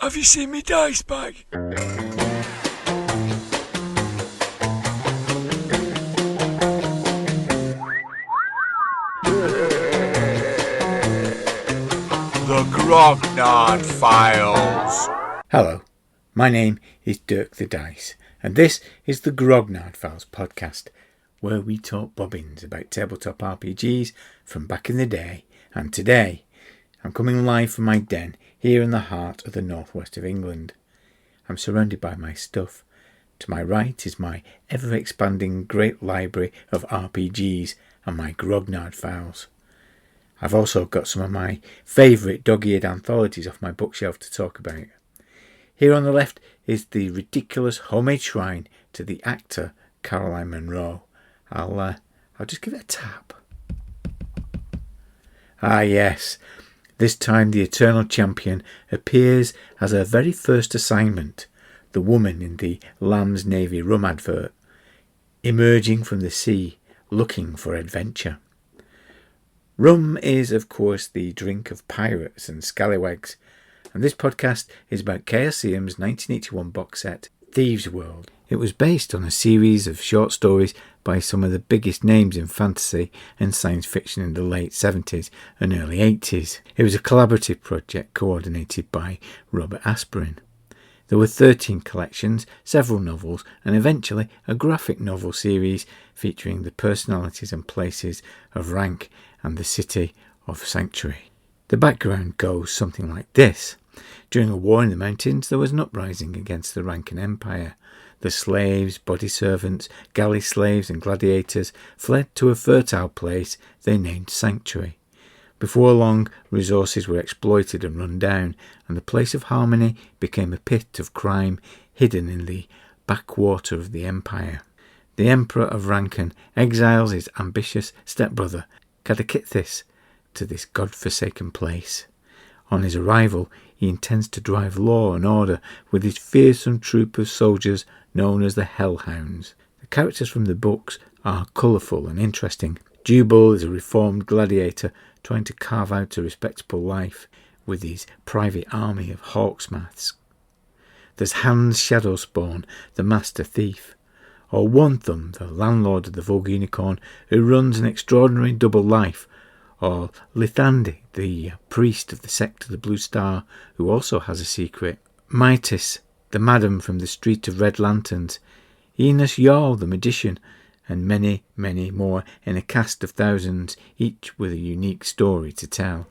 Have you seen me dice bag? The Grognard Files. Hello, my name is Dirk the Dice, and this is the Grognard Files podcast, where we talk bobbins about tabletop RPGs from back in the day and today. I'm coming live from my den here in the heart of the northwest of England. I'm surrounded by my stuff. To my right is my ever-expanding great library of RPGs and my Grognard Files. I've also got some of my favourite dog-eared anthologies off my bookshelf to talk about. Here on the left is the ridiculous homemade shrine to the actor Caroline Munro. I'll just give it a tap. Ah yes, this time the eternal champion appears as her very first assignment, the woman in the Lamb's Navy rum advert, emerging from the sea looking for adventure. Rum is, of course, the drink of pirates and scallywags, and this podcast is about Chaosium's 1981 box set, Thieves World. It was based on a series of short stories by some of the biggest names in fantasy and science fiction in the late 70s and early 80s. It was a collaborative project coordinated by Robert Asprin. There were 13 collections, several novels, and eventually a graphic novel series featuring the personalities and places of Rank and the city of Sanctuary. The background goes something like this. During a war in the mountains, there was an uprising against the Rankin Empire. The slaves, body servants, galley slaves and gladiators fled to a fertile place they named Sanctuary. Before long, resources were exploited and run down, and the place of harmony became a pit of crime hidden in the backwater of the empire. The Emperor of Rankin exiles his ambitious stepbrother, Cadakithis, to this god-forsaken place. On his arrival, he intends to drive law and order with his fearsome troop of soldiers known as the Hellhounds. The characters from the books are colourful and interesting. Jubal is a reformed gladiator trying to carve out a respectable life with his private army of hawksmiths. There's Hans Shadowspawn, the master thief, or One Thumb, the landlord of the Vulgar Unicorn, who runs an extraordinary double life, or Lithandi, the priest of the sect of the Blue Star, who also has a secret, Mitis, the madam from the Street of Red Lanterns, Enos Jarl, the magician, and many, many more in a cast of thousands, each with a unique story to tell.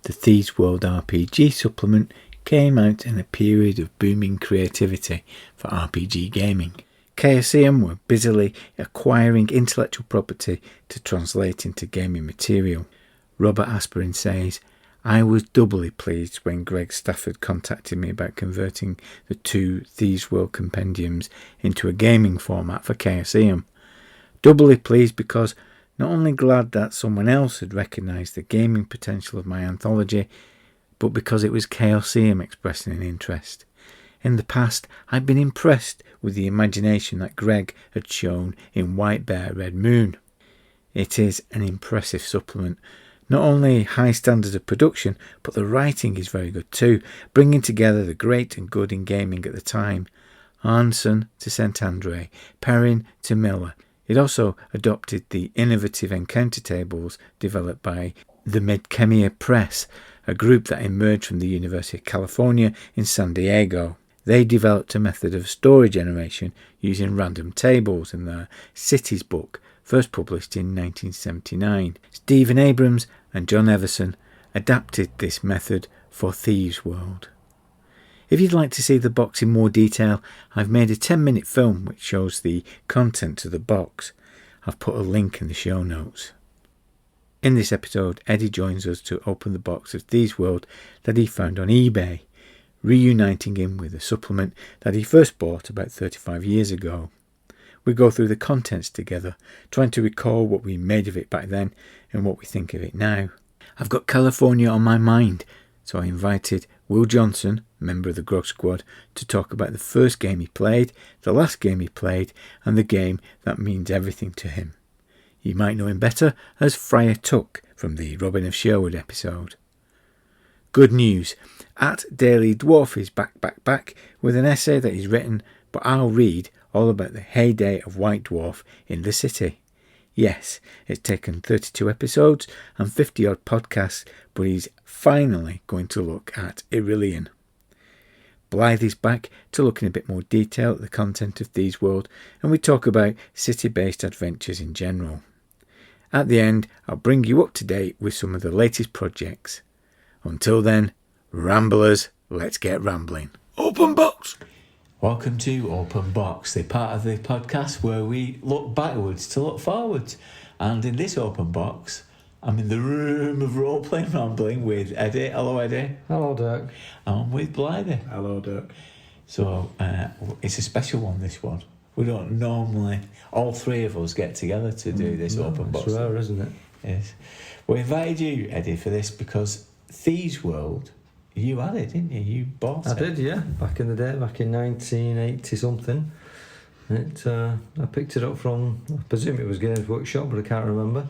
The Thieves World RPG supplement came out in a period of booming creativity for RPG gaming. Chaosium were busily acquiring intellectual property to translate into gaming material. Robert Asprin says, I was doubly pleased when Greg Stafford contacted me about converting the two Thieves World compendiums into a gaming format for Chaosium. Doubly pleased because not only glad that someone else had recognised the gaming potential of my anthology, but because it was Chaosium expressing an interest. In the past, I'd been impressed with the imagination that Greg had shown in White Bear Red Moon. It is an impressive supplement. Not only high standards of production, but the writing is very good too, bringing together the great and good in gaming at the time. Arneson to St. Andre, Perrin to Miller. It also adopted the innovative encounter tables developed by the Midkemia Press, a group that emerged from the University of California in San Diego. They developed a method of story generation using random tables in their Cities book, first published in 1979. Stephen Abrams and John Everson adapted this method for Thieves World. If you'd like to see the box in more detail, I've made a 10-minute film which shows the contents of the box. I've put a link in the show notes. In this episode, Eddy joins us to open the box of Thieves World that he found on eBay, reuniting him with a supplement that he first bought about 35 years ago. We go through the contents together, trying to recall what we made of it back then and what we think of it now. I've got California on my mind, so I invited Will Johnson, member of the Grog Squad, to talk about the first game he played, the last game he played, and the game that means everything to him. You might know him better as Friar Tuck from the Robin of Sherwood episode. Good news. At Daily Dwarf is back with an essay that he's written, but I'll read all about the heyday of White Dwarf in the city. Yes, it's taken 32 episodes and 50 odd podcasts, but he's finally going to look at Irillion. Blythy's back to look in a bit more detail at the content of Thieves World, and we talk about city-based adventures in general. At the end, I'll bring you up to date with some of the latest projects. Until then, Ramblers, let's get rambling. Open box! Welcome to Open Box, the part of the podcast where we look backwards to look forwards. And in this Open Box, I'm in the room of role-playing rambling with Eddy. Hello, Eddy. Hello, Dirk. I'm with Blythy. Hello, Dirk. So, it's a special one, this one. We don't normally, all three of us get together to do this Open Box. It's rare, isn't it? Yes. We invited you, Eddy, for this because Thieves World, you had it, didn't you? You bought it. I did, yeah. Back in the day, back in 1980 something. I picked it up from, I presume it was Games Workshop, but I can't remember.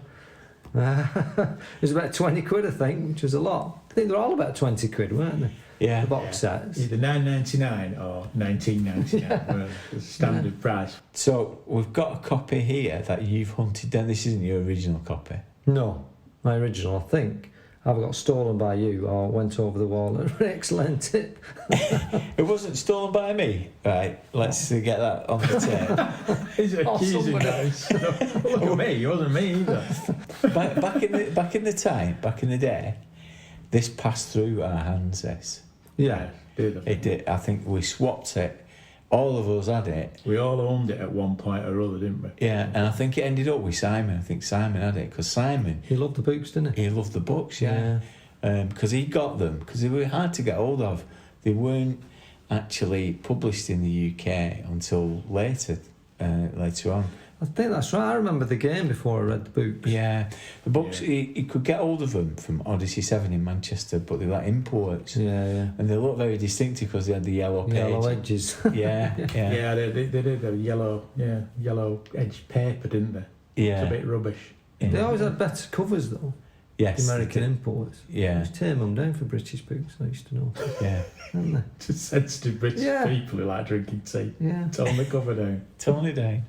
It was about 20 quid, I think, which was a lot. I think they're all about 20 quid, weren't they? Yeah. The box sets. Either $9.99 or $19.99 were the standard price. So, we've got a copy here that you've hunted down. This isn't your original copy. No, my original, I think. Either got stolen by you or went over the wall at Rick's lent it. It wasn't stolen by me. Right, let's get that on the tape. He's accusing us. Look at me, it wasn't me either. back in the day, this passed through our hands, this. Yeah. It did. I think we swapped it. All of us had it. We all owned it at one point or other, didn't we? Yeah, and I think it ended up with Simon. I think Simon had it, because Simon... He loved the books, didn't he? He loved the books, yeah. Because he got them, because they were hard to get hold of. They weren't actually published in the UK until later on. I think that's right. I remember the game before I read the books. Yeah, the books, he could get hold of them from Odyssey 7 in Manchester, but they were like imports. Yeah. And they looked very distinctive because they had the yellow page. Yellow edges. Yeah. Yeah, they did the yellow edged paper, didn't they? Yeah. It's a bit rubbish. Yeah. They always had better covers, though. Yes. The American imports. Yeah. Just turn them down for British books, I used to know. Yeah. Hadn't they? Just sensitive British people who like drinking tea. Yeah. Tone the cover down. Tone it down.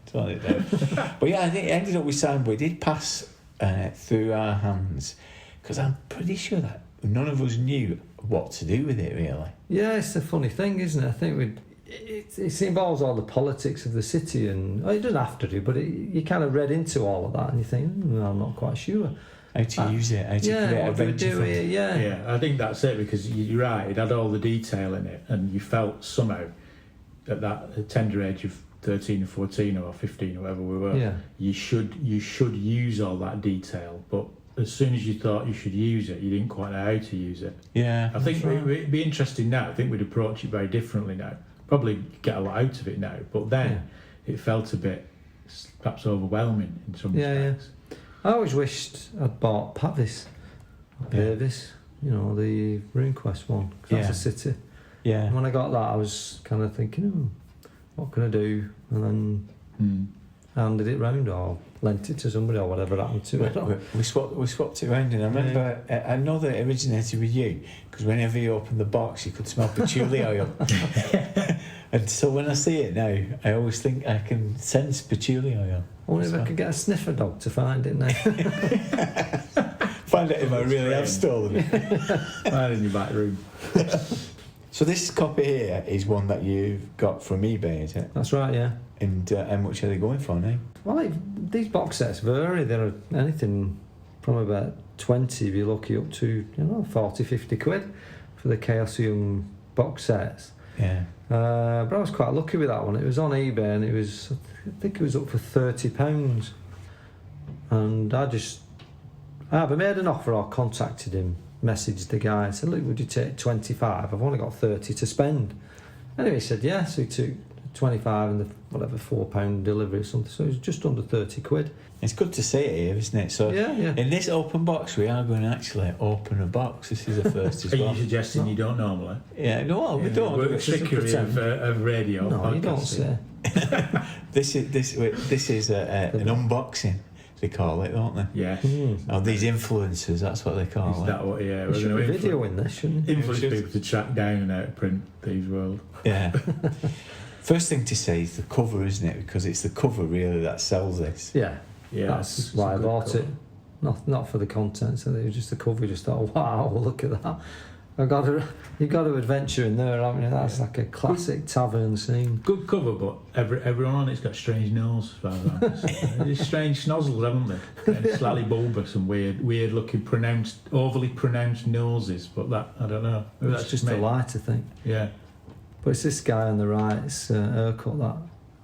But yeah, I think it ended up with Simon, but it did pass through our hands, because I'm pretty sure that none of us knew what to do with it, really. Yeah, it's a funny thing, isn't it? I think it involves all the politics of the city, and it doesn't have to do, but you kind of read into all of that, and you think, I'm not quite sure. How to use it, how to create what do we adventure do from here? it. Yeah, I think that's it, because you're right, it had all the detail in it, and you felt somehow at that tender age of 13 or 14 or 15 or whatever we were, you should use all that detail, but as soon as you thought you should use it, you didn't quite know how to use it. Yeah. I think it'd be interesting now. I think we'd approach it very differently now. Probably get a lot out of it now, but then it felt a bit perhaps overwhelming in some respects. I always wished I'd bought Pavis, Pavis, the RuneQuest one, 'cause that's a city. Yeah. And when I got that, I was kind of thinking, what can I do? And then handed it round or lent it to somebody or whatever happened to it. We swapped it around, and I remember, I know that it originated with you, because whenever you opened the box, you could smell patchouli oil. And so when I see it now, I always think I can sense patchouli oil. I wonder if I could get a sniffer dog to find it now. Find out if I really have stolen it. Right in your back room. So this copy here is one that you've got from eBay, is it? That's right, yeah. And how much are they going for now? Well, these box sets vary. They're anything from about 20, if you're lucky, up to 40, 50 quid for the Chaosium box sets. Yeah. But I was quite lucky with that one. It was on eBay, and I think it was up for £30. And I either made an offer or contacted him, messaged the guy and said, look, would you take 25? I've only got 30 to spend. Anyway, he said yes, so he took 25 and the £4 delivery or something, so it was just under 30 quid. It's good to see it here, isn't it? So in this open box, we are going to actually open a box. This is the first as well. Are you suggesting you don't normally? Yeah, no, we don't. We're trickery of radio. No, you don't say. This is an unboxing. they call it, don't they? Yeah. Oh, these influencers, that's what they call Is it. that what? Yeah. There should be video in this, shouldn't it? Influence people to track down and out of print Thieves World. Yeah. First thing to say is the cover, isn't it? Because it's the cover really that sells this. Yeah. Yeah. That's it's why a I good bought cover. it. Not for the content, so it was just the cover. Just thought, wow, look at that. You've got to adventure in there, haven't you? That's like a classic tavern scene. Good cover, but everyone on it's got strange nose, as far as I'm concerned. These strange nozzles, haven't they? Kind of slightly bulbous and weird looking, overly pronounced noses. But that, I don't know. Maybe It's that's just a light, I think. Yeah. But it's this guy on the right, it's haircut that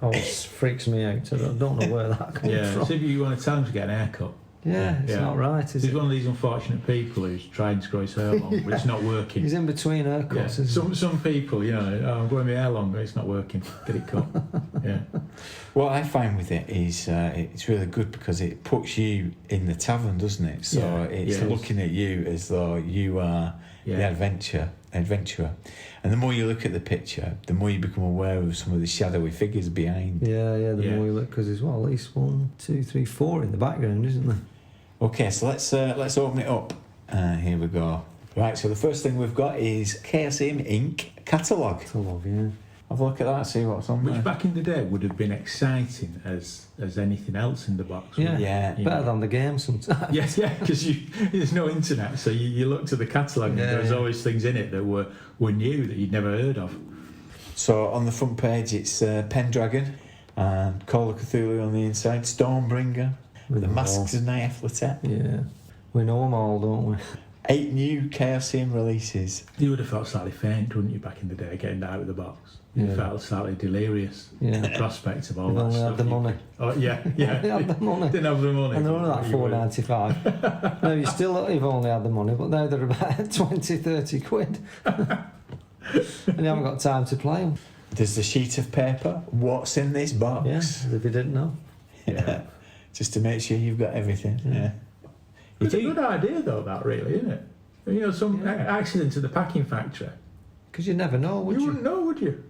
always freaks me out. I don't know where that comes Yeah. from. So if you want to tell him to get an haircut, Yeah, it's Yeah. not right, is he's it? one of these unfortunate people who's trying to grow his hair long, but it's not working. He's in between haircuts, Yeah. isn't Some people, you know, I'm growing my hair long, but it's not working. Get it cut. Yeah. What I find with it is it's really good because it puts you in the tavern, doesn't it? So Yeah, it's yeah. looking at you as though you are the adventurer. And the more you look at the picture, the more you become aware of some of the shadowy figures behind. Yeah, the Yeah. more you look, because there's, well, at least 1, 2, 3, 4 in the background, isn't there? Okay, so let's open it up. Here we go. Right, so the first thing we've got is KSM Inc. catalogue. It's a love, yeah. Have a look at that, see what's on Which there. back in the day would have been exciting as anything else in the box. Yeah, Yeah. You better know. than the game sometimes. Yes, yeah, because there's no internet, so you look to the catalogue and Yeah, there's yeah. always things in it that were new that you'd never heard of. So on the front page it's Pendragon and Call of Cthulhu on the inside, Stormbringer, We The know Masks of Nyarlathotep. Yeah. We know them all, don't we? 8 new KSM releases. You would have felt slightly faint, wouldn't you, back in the day, getting out of the box? You Yeah. felt slightly delirious Yeah. at the prospect of all You've that only stuff. had the money. Oh, yeah, yeah. They had the money. Didn't have the money. And they're only like You were- $4.95. No, you've only had the money, but now they're about 20, 30 quid. And you haven't got time to play them. There's the sheet of paper. What's in this box? Yeah, as if you didn't know. Yeah. Just to make sure you've got everything. Yeah. You It's a do. good idea, though, that really, isn't it? You know, some accident to the packing factory. Because you never know, would You you? wouldn't know, would you?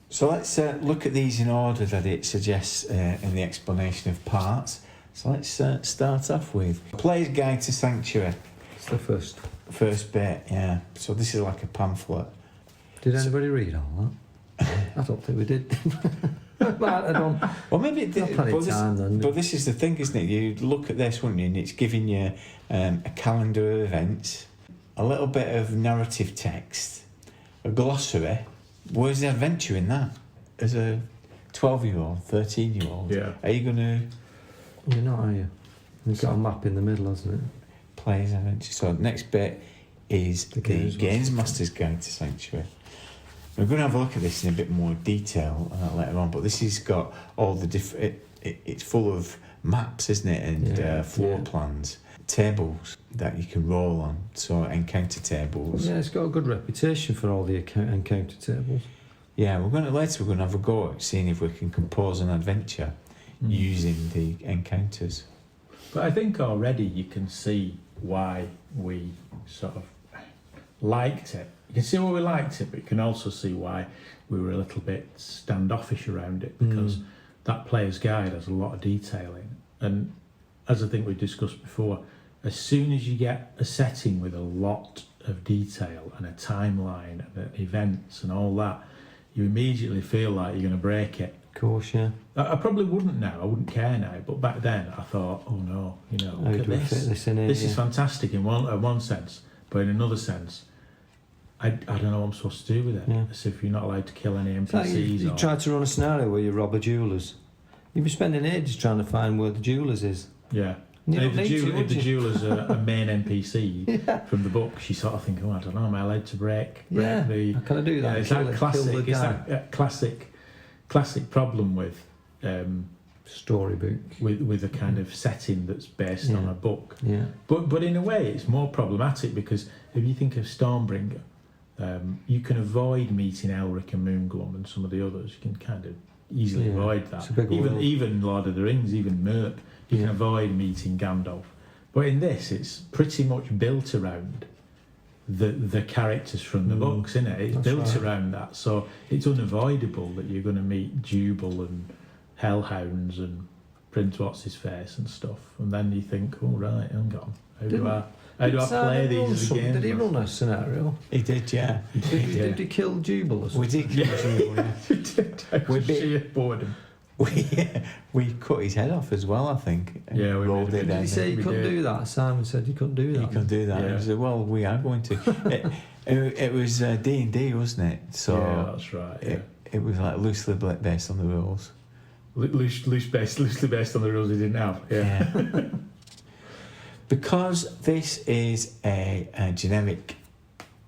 So let's look at these in order that it suggests in the explanation of parts. So let's start off with Player's Guide to Sanctuary. It's the first. First bit, yeah. So this is like a pamphlet. Did anybody read all that? I don't think we did. Might have done. Well, maybe it Got did. plenty But of this, time then. but this is the thing, isn't it? You look at this, wouldn't you? And it's giving you a calendar of events, a little bit of narrative text, a glossary. Where's the adventure in that? As a 12-year-old, 13-year-old, Yeah. are you going to You're not, are you? You've got a map in the middle, hasn't it? play as adventure? So next bit is the Games GAMESMASTER'S Guide to Sanctuary. We're going to have a look at this in a bit more detail later on, but this has got all the different... It's full of maps, isn't it? And Yeah, floor yeah. plans, tables that you can roll on, so encounter tables. Yeah, it's got a good reputation for all the encounter tables. Yeah, we're going to have a go at seeing if we can compose an adventure using the encounters. But I think already you can see why we sort of liked it. You can see why we liked it, but you can also see why we were a little bit standoffish around it, because that player's guide has a lot of detail in. And as I think we discussed before, as soon as you get a setting with a lot of detail and a timeline and events and all that, you immediately feel like you're going to break it. Of course, yeah. I probably wouldn't now, I wouldn't care now, but back then I thought, oh no, you know, How look at do we this. fit this in here? This is yeah. fantastic in one sense, but in another sense, I don't know what I'm supposed to do with it. Yeah. As if you're not allowed to kill any It's like NPCs. you or... try to run a scenario where you rob a jeweller's. You'd be spending ages trying to find where the jeweller's is. Yeah. You And don't need to, if would the you? jeweller's a main NPC from the book, she sort of think, oh, I don't know, am I allowed to break Yeah, the... how can I do that? Yeah, it's Kill that the classic. It's guy. that classic problem with Storybook. a kind of setting that's based on Yeah. a book. Yeah. But in a way, it's more problematic because if you think of Stormbringer, you can avoid meeting Elric and Moonglum and some of the others. You can kind of easily Yeah, avoid that. it's a big world. Even Lord of the Rings, even Merp, you can Yeah. avoid meeting Gandalf. But in this, it's pretty much built around the characters from the books, isn't it? It's That's built right. around that, so it's unavoidable that you're going to meet Jubal and Hellhounds and print what's his face and stuff, and then you think, oh right, hang on, how do I Did play Simon run these as a some- game? Did he run a scenario? He did, yeah. Did he kill Jubal or something? We did kill Jubal, yeah. We did. We We bit- sheer boredom. We cut his head off as well, I think. and Yeah, we rolled made a it bit- Did he down. say he We couldn't did. do that? Simon said he couldn't do that. You can do that. Yeah. And he said, well, we are going to. It was D&D, wasn't it? So Yeah, that's right. Yeah. it was like loosely based on the rules. Loosely based on the rules he didn't have. Yeah. Because this is a generic,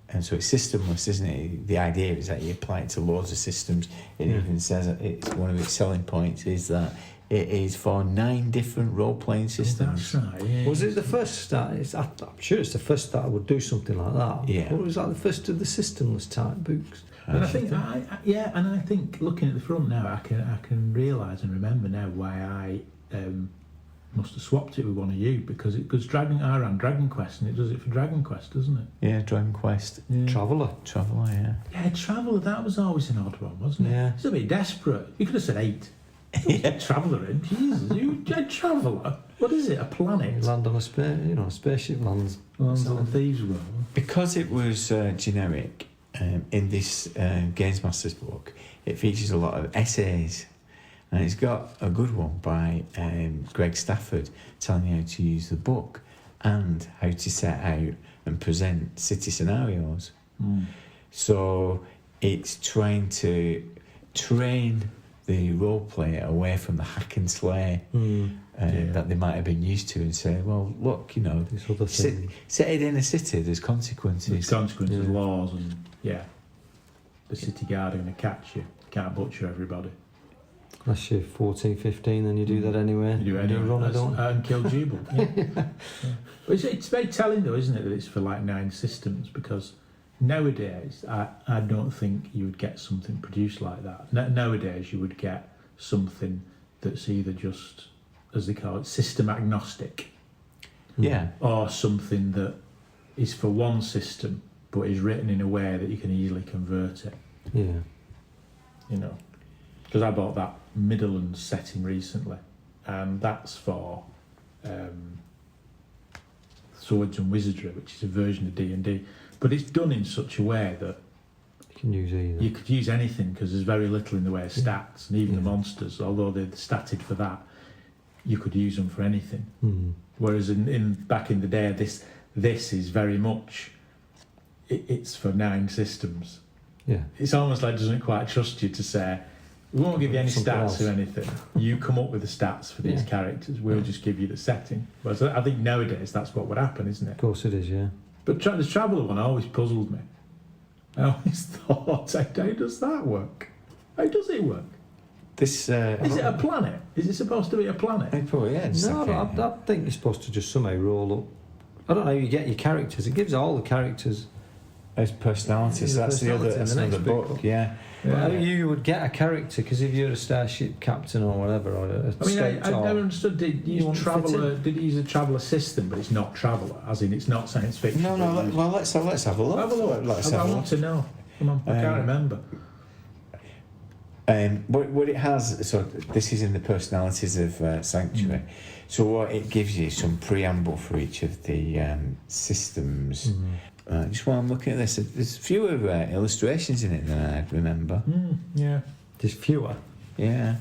and so it's systemless, isn't it? The idea is that you apply it to loads of systems. It even says that it's one of its selling points is that it is for 9 different role-playing systems. That's right. Yeah. Was it the first that? I'm sure it's the first that would do something like that. Yeah. Or it was like the first of the systemless type books. And I think, and I think looking at the front now, I can realise and remember now why I must have swapped it with one of you because I ran Dragon Quest and it does it for Dragon Quest, doesn't it? Yeah, Dragon Quest. Yeah. Traveller. Traveller, yeah. Yeah, Traveller, that was always an odd one, wasn't it? Yeah. It's a bit desperate. You could have said 8. Yeah. Traveller in. Jesus, you a Traveller? What is it? A planet? You land on a spaceship lands. Lands on Thieves World. Because it was generic, in this GAMESMASTER'S book, it features a lot of essays. And it's got a good one by Greg Stafford telling you how to use the book and how to set out and present city scenarios. So it's trying to train the role player away from the hack and slay that they might have been used to and say, well, look, you know, This other thing. set it in a city, there's consequences. There's consequences, Yeah. laws, and the city guard are going to catch you. You can't butcher everybody. Unless you're 14, 15, then you do that anyway. You do You anyway. run it, don't you? And kill Jubal. Yeah. But it's very telling though, isn't it, that it's for like 9 systems, because nowadays I don't think you would get something produced like that. Nowadays you would get something that's either just, as they call it, system agnostic, Yeah. or something that is for one system but is written in a way that you can easily convert it. Yeah. You know, because I bought that Midlands setting recently, and that's for Swords and Wizardry, which is a version of D&D, but it's done in such a way that You can use either. you could use anything because there's very little in the way of stats, and even the monsters, although they're statted for that, you could use them for anything. Whereas in back in the day, this is very much it's for 9 systems. Yeah. It's almost like it doesn't quite trust you to say, we won't give you any Something stats else. or anything. You come up with the stats for these Yeah. characters. We'll just give you the setting. Whereas I think nowadays that's what would happen, isn't Of it? course it is, yeah. But the Traveller one always puzzled me. I always thought, how does that work? How does it work? This. Is it a planet? Is it supposed to be a planet? It probably is. No, Okay. I think you're supposed to just somehow roll up. I don't know how you get your characters. It gives all the characters. As personalities, Yeah, that's personality in that's the another next book, book. yeah. Well, you would get a character because if you're a starship captain or whatever, or a I mean, scout I or- never understood. Did you You use want to fit Traveller? Did you use a Traveller system, but it's not Traveller, as in it's not science fiction? No, but you use- well, let's have a look. Have a look. Let's I have a want to know. Come on, I can't remember. What it has, so this is in the personalities of Sanctuary. So what it gives you some preamble for each of the systems. Just while I'm looking at this, there's fewer illustrations in it than I remember. Yeah. There's fewer. Yeah.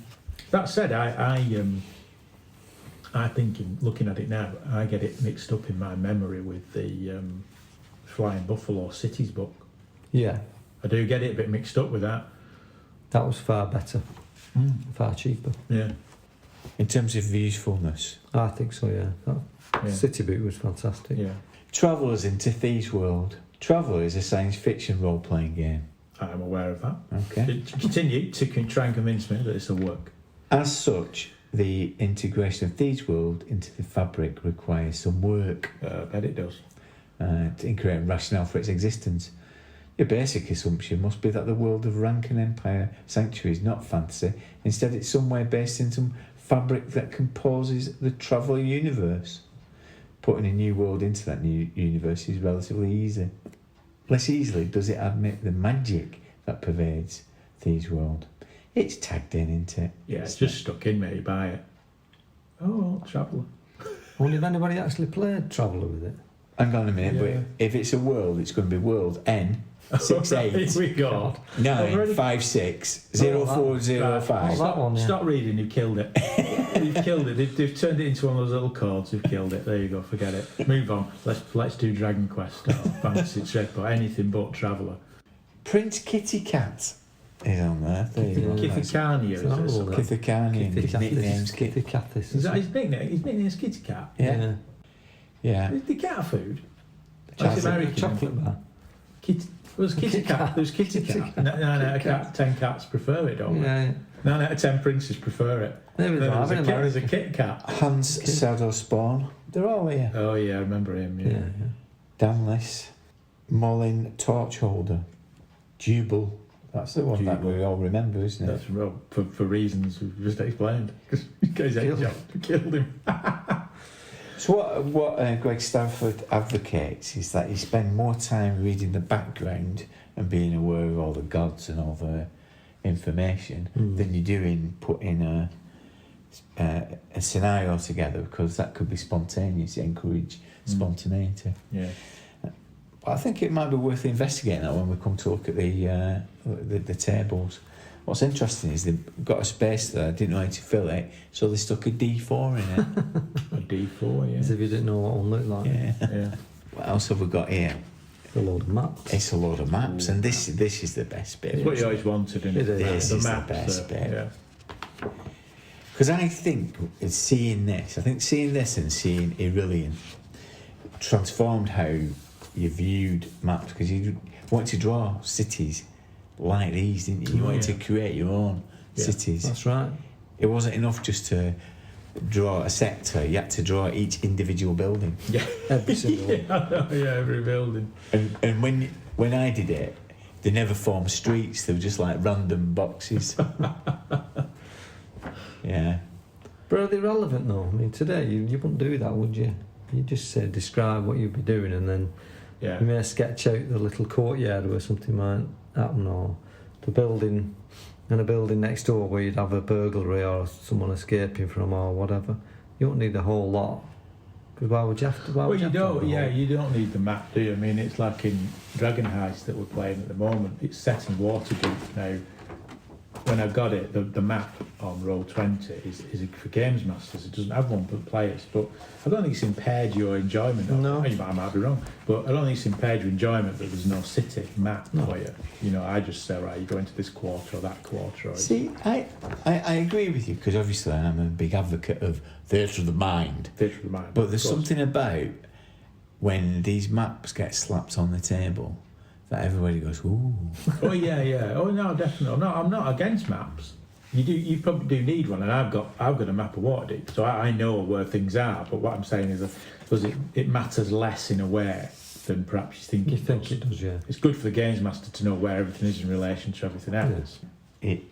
That said, I think in looking at it now, I get it mixed up in my memory with the Flying Buffalo Cities book. Yeah, I do get it a bit mixed up with that. that was far better, far cheaper. Yeah. In terms of usefulness. I think so. Yeah, that Yeah. City Boot was fantastic. Yeah. Travellers into Thieves World. Traveller is a science fiction role-playing game. I am aware of that. Okay. Continue to try and convince me that this will work. As such, the integration of Thieves World into the fabric requires some work I bet it does. to create a rationale for its existence. Your basic assumption must be that the world of Rank and Empire Sanctuary is not fantasy. Instead, it's somewhere based in some fabric that composes the Traveller universe. Putting a new world into that new universe is relatively easy. Less easily does it admit the magic that pervades Thieves World. It's tagged in, isn't it? Yeah, it's just stuck in me. Buy it. Oh, well, Traveller. I wonder if anybody actually played Traveller with it. Hang on a minute, Yeah. but if it's a world, it's going to be world N 68 Here we go. 956 0405. Oh, that one, yeah. Stop reading, you've killed it. You've killed it. They've turned it into one of those little chords, you've killed it. There you go, forget it. Move on. Let's do Dragon Quest or Fantasy Trek or anything but Traveller. Prince Kitty Cat is on there. There you go. Kithikania, is it? It's all right. Kithikania, his nickname's Kitty Kitty. Cathis. Is that his nickname? His nickname's Kitty Cat. Yeah, yeah. Is the cat food? Chocolate- American. Chocolate bar. Kitty. There's Kitty Cat. There's Kitty Cat. 9 out of 10 cats prefer it, don't they? Yeah. 9 out of 10 princes prefer it. Maybe Then they're having there's a American. Kit Kat. Hans Saddlespawn. They're all here. Oh yeah, I remember him. Yeah, Yeah. yeah. Danless, Mollin Torchholder, Jubal. That's the one that we all remember, isn't it? That's well, for reasons we've just explained. Because his Killed head killed him. So what Greg Stanford advocates is that you spend more time reading the background and being aware of all the gods and all the information than you do in putting a scenario together, because that could be spontaneous. You encourage spontaneity. Yeah. But I think it might be worth investigating that when we come to look at the tables. What's interesting is they've got a space there, didn't know how to fill it, so they stuck a D4 in it. A D4, yeah. As if you didn't know what one looked like. Yeah. Yeah. What else have we got here? A load of maps. It's a load of maps, and this is the best bit. It's what you always wanted, isn't It it? is. This is the maps, best bit. Yeah. Because I think seeing this and seeing Irillion transformed how you viewed maps, because you wanted to draw cities like these, didn't you? You wanted to create your own cities. That's right. It wasn't enough just to draw a sector, you had to draw each individual building. Yeah. Every single one. I know, yeah, every building. And when I did it, they never formed streets, they were just like random boxes. Yeah. But are they relevant though? I mean, today you wouldn't do that, would you? You'd just say, describe what you'd be doing, and then Yeah. you may sketch out the little courtyard where something might happen, or the building, and a building next door where you'd have a burglary or someone escaping from, or whatever. You don't need the whole lot. Because why would you have to? Why Well, would you have to have don't. the Yeah, whole- you don't need the map, do you? I mean, it's like in Dragon Heist that we're playing at the moment. It's set in Waterdeep now. When I got it, the map on Roll20 is for games masters. It doesn't have one for players, but I don't think it's impaired your enjoyment. No. I might be wrong, but I don't think it's impaired your enjoyment that there's no city map for you. You know, I just say, right, you go into this quarter or that quarter. Or See, I agree with you, because obviously I'm a big advocate of theatre of the mind. Theatre of the mind. But there's of course. something about when these maps get slapped on the table that everybody goes, ooh. Oh yeah, yeah. Oh no, definitely. I'm not against maps. You probably do need one, and I've got a map of Waterdeep, so I know where things are. But what I'm saying is, does it matters less in a way than perhaps you think. You think it does, yeah. It's good for the games master to know where everything is in relation to everything else.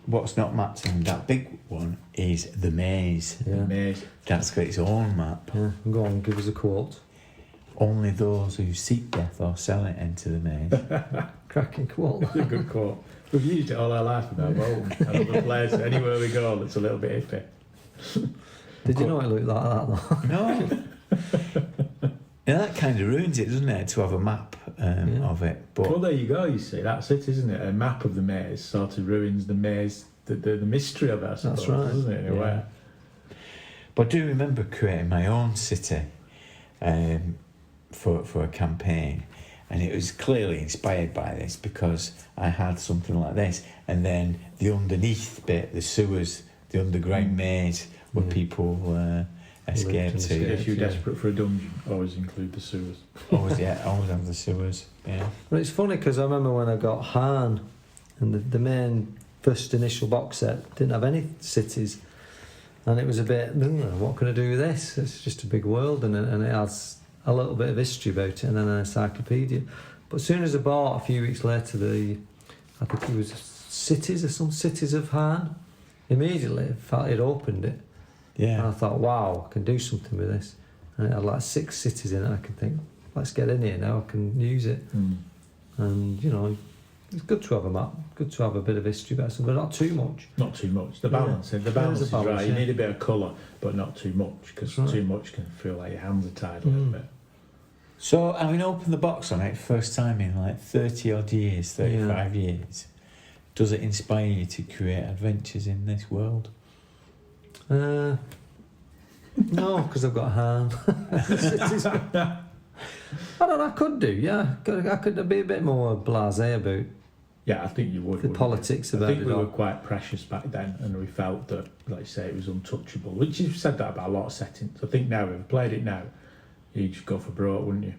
What's not mapped in that big one is the maze. Yeah. Amazing. That's got its own map. Yeah. Go on, give us a quote. Only those who seek death or sell it enter the maze. Cracking quote. It's a good quote. We've used it all our life in our home and other places. Anywhere we go, that's a little bit iffy. Did you know it looked like that though? No. Now that kind of ruins it, doesn't it, to have a map of it. But Well, there you go. You see, that's it, isn't it? A map of the maze sort of ruins the maze, the mystery of it, I suppose, That's right. doesn't it? In a way. But I do remember creating my own city for a campaign, and it was clearly inspired by this, because I had something like this, and then the underneath bit, the sewers, the underground maze where people escape and to. escape. If you're desperate for a dungeon, always include the sewers. Always have the sewers. Yeah. But it's funny because I remember when I got Han, and the main first initial box set didn't have any cities, and it was a bit, what can I do with this? It's just a big world, and it has a little bit of history about it, and then an encyclopedia. But as soon as I bought, a few weeks later, I think it was cities or some cities of Han, immediately it opened it. And I Yeah. thought, wow, I can do something with this. And it had like 6 cities in it. I can think, let's get in here now, I can use it. And, It's good to have a map. Good to have a bit of history about something, but not too much. Not too much. The balance, the balance is balance, right. yeah. You need a bit of colour, but not too much, because too much can feel like your hands are tied a little bit. So, having opened the box on it first time in like 30 odd years, 35 years, does it inspire you to create adventures in this world? No, because I've got a hand. I don't know, I could do, yeah. I could be a bit more blasé about Yeah, I think you would. the politics I about think it we all. were quite precious back then, and we felt that, like you say, it was untouchable. Which you've said that about a lot of settings. I think now, if we played it now, you'd just go for broke, wouldn't you?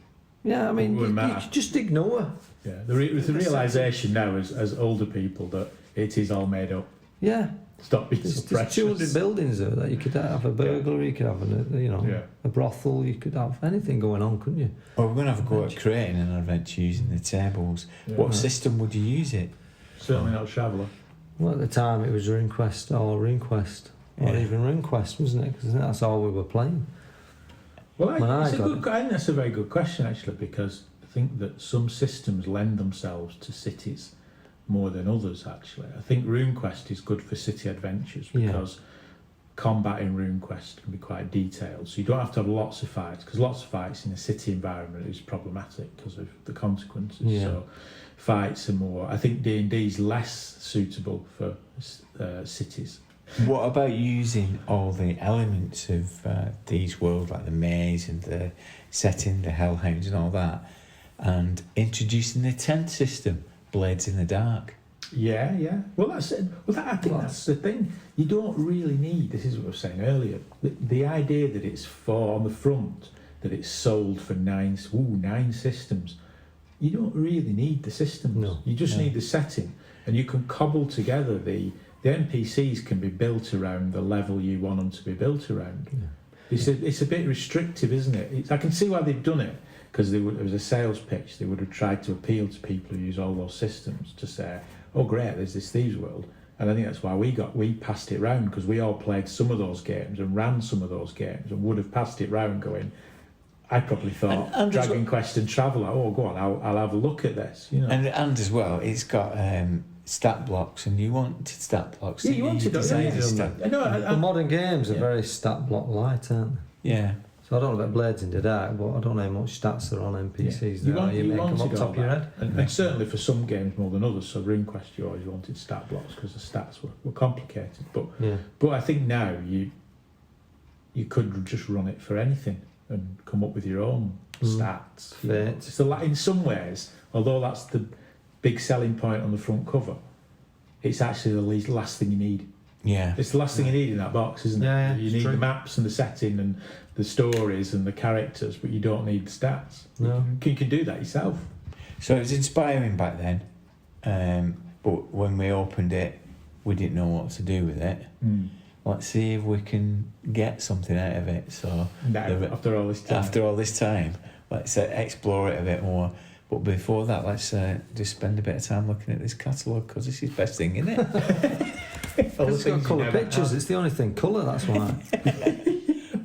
Yeah, I mean, It you wouldn't matter. could just ignore. Yeah, there's the realisation now as older people that it is all made up. Yeah, Stop being there's, so precious. 200 buildings there that you could have a burglary, you could have a brothel, you could have anything going on, couldn't you? Well, we're going to have a go at creating an adventure using the tables. Yeah. What system would you use it? Certainly not Traveller. Well, at the time it was RuneQuest or RuneQuest, or Yeah. even RuneQuest, wasn't it? Because that's all we were playing. Well, When I I got think that's a very good question, actually, because I think that some systems lend themselves to cities more than others, actually. I think RuneQuest is good for city adventures because combat in RuneQuest can be quite detailed. So you don't have to have lots of fights, because lots of fights in a city environment is problematic because of the consequences. Yeah. So fights are more... I think D&D is less suitable for cities. What about using all the elements of these worlds, like the maze and the setting, the hellhounds and all that, and introducing the tent system, Blades in the Dark? Yeah. Well, I think that's the thing. You don't really need. This is what I was saying earlier. The idea that it's on the front, that it's sold for 9 systems. You don't really need the systems. No. You just need the setting, and you can cobble together the NPCs can be built around the level you want them to be built around. Yeah. It's a bit restrictive, isn't it? I can see why they've done it, because it was a sales pitch. They would have tried to appeal to people who use all those systems to say, oh great, there's this Thieves world. And I think that's why we passed it round, because we all played some of those games and ran some of those games and would have passed it round going, I probably thought and Dragon Quest and Traveller, oh go on, I'll have a look at this. You know? And as well, it's got stat blocks, and you wanted stat blocks. Yeah, you wanted those. The modern games are very stat block light, aren't they? Yeah. So I don't know about Blades in the Dark, but I don't know how much stats are on NPCs. Yeah. You make them off the top of your head. And certainly for some games more than others. So RuneQuest, you always wanted stat blocks because the stats were complicated. But I think now you could just run it for anything and come up with your own stats. So in some ways, although that's the big selling point on the front cover, it's actually the last thing you need. Yeah. It's the last thing you need in that box, isn't it? Yeah, you need the maps and the setting and the stories and the characters, but you don't need the stats. No. You can do that yourself. So it was inspiring back then, but when we opened it, we didn't know what to do with it. Let's see if we can get something out of it. So after all this time, let's explore it a bit more. But before that, let's just spend a bit of time looking at this catalogue, because this is the best thing, isn't it? It's got colour pictures, it's the only thing colour, that's why.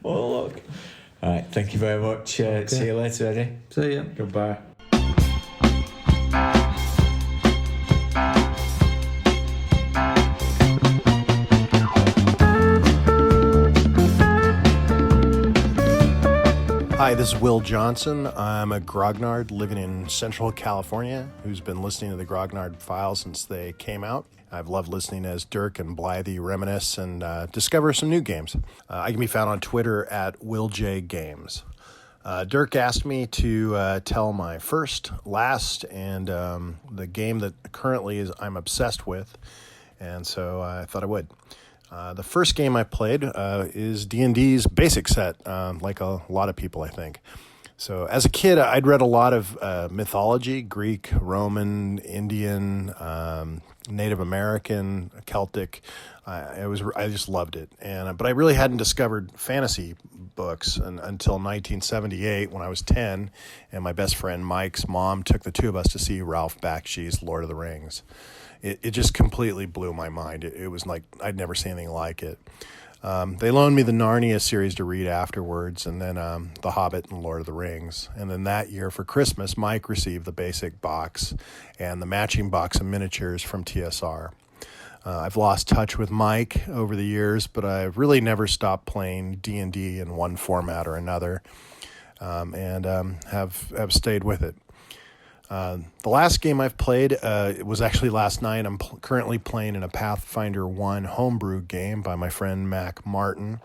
Oh, look. All right, thank you very much. See you later, Eddie. See ya. Goodbye. Hi, this is Will Johnson. I'm a grognard living in Central California who's been listening to the Grognard Files since they came out. I've loved listening as Dirk and Blythy reminisce and discover some new games. I can be found on Twitter at WillJGames. Dirk asked me to tell my first, last, and the game that currently I'm obsessed with, and so I thought I would. The first game I played is D&D's basic set, like a lot of people, I think. So as a kid, I'd read a lot of mythology, Greek, Roman, Indian, Native American, Celtic. I just loved it. But I really hadn't discovered fantasy books until 1978 when I was 10, and my best friend Mike's mom took the two of us to see Ralph Bakshi's Lord of the Rings. It just completely blew my mind. It was like I'd never seen anything like it. They loaned me the Narnia series to read afterwards, and then The Hobbit and Lord of the Rings. And then that year for Christmas, Mike received the basic box and the matching box of miniatures from TSR. I've lost touch with Mike over the years, but I've really never stopped playing D&D in one format or another, and have stayed with it. The last game I've played it was actually last night. I'm currently playing in a Pathfinder 1 homebrew game by my friend Mac Martin.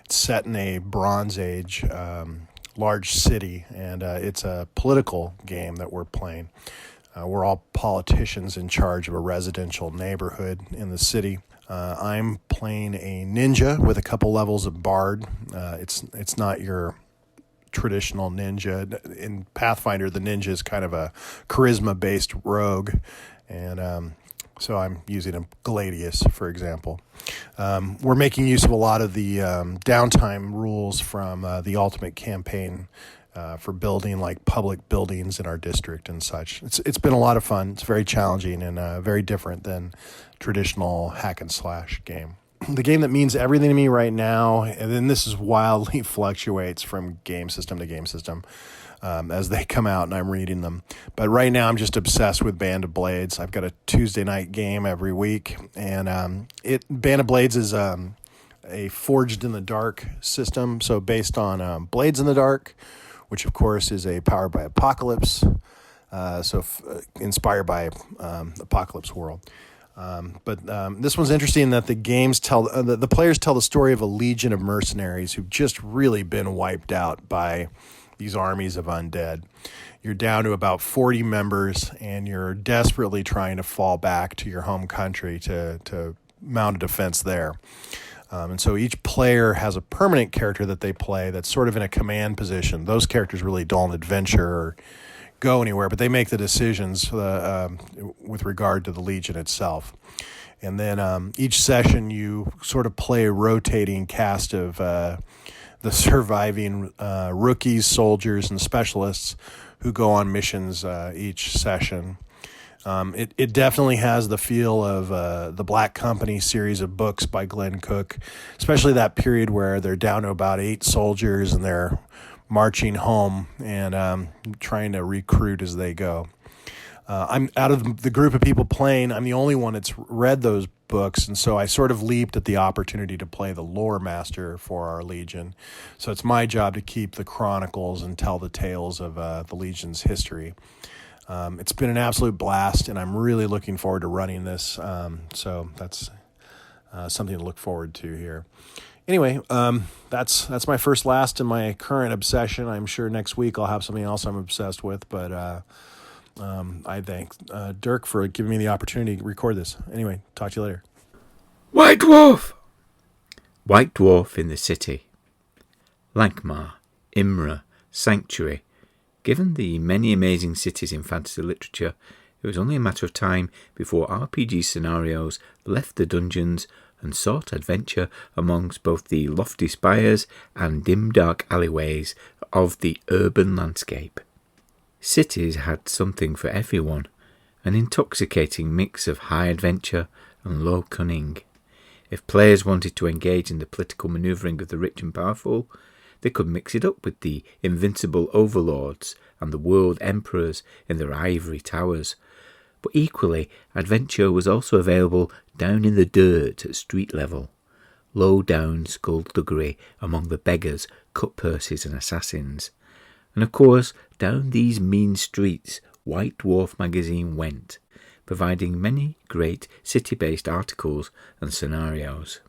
It's set in a Bronze Age large city, and it's a political game that we're playing. We're all politicians in charge of a residential neighborhood in the city. I'm playing a ninja with a couple levels of bard. It's not your traditional ninja. In Pathfinder, the ninja is kind of a charisma-based rogue, and so I'm using a Gladius, for example. We're making use of a lot of the downtime rules from the Ultimate Campaign for building like public buildings in our district and such. It's been a lot of fun. It's very challenging and very different than traditional hack and slash game. The game that means everything to me right now, and then this is wildly fluctuates from game system to game system as they come out and I'm reading them. But right now I'm just obsessed with Band of Blades. I've got a Tuesday night game every week, and Band of Blades is a Forged in the Dark system, so based on Blades in the Dark, which of course is a Powered by Apocalypse, inspired by Apocalypse World. But this one's interesting that the players tell the story of a legion of mercenaries who've just really been wiped out by these armies of undead. You're down to about 40 members, and you're desperately trying to fall back to your home country to mount a defense there. And so each player has a permanent character that they play that's sort of in a command position. Those characters really don't adventure or go anywhere, but they make the decisions with regard to the Legion itself. And then each session you sort of play a rotating cast of the surviving rookies, soldiers, and specialists who go on missions each session. It definitely has the feel of the Black Company series of books by Glenn Cook, especially that period where they're down to about 8 soldiers and they're marching home and trying to recruit as they go. I'm out of the group of people playing, I'm the only one that's read those books, and so I sort of leaped at the opportunity to play the lore master for our Legion. So it's my job to keep the chronicles and tell the tales of the Legion's history. It's been an absolute blast, and I'm really looking forward to running this. So that's something to look forward to here. Anyway, that's my first last in my current obsession. I'm sure next week I'll have something else I'm obsessed with, but I thank Dirk for giving me the opportunity to record this. Anyway, talk to you later. White Dwarf! White Dwarf in the City. Lankhmar, Imra, Sanctuary. Given the many amazing cities in fantasy literature, it was only a matter of time before RPG scenarios left the dungeons and sought adventure amongst both the lofty spires and dim dark alleyways of the urban landscape. Cities had something for everyone, an intoxicating mix of high adventure and low cunning. If players wanted to engage in the political manoeuvring of the rich and powerful, they could mix it up with the invincible overlords and the world emperors in their ivory towers. But equally, adventure was also available down in the dirt at street level, low down skullduggery among the beggars, cut-purses and assassins. And of course, down these mean streets White Dwarf magazine went, providing many great city-based articles and scenarios.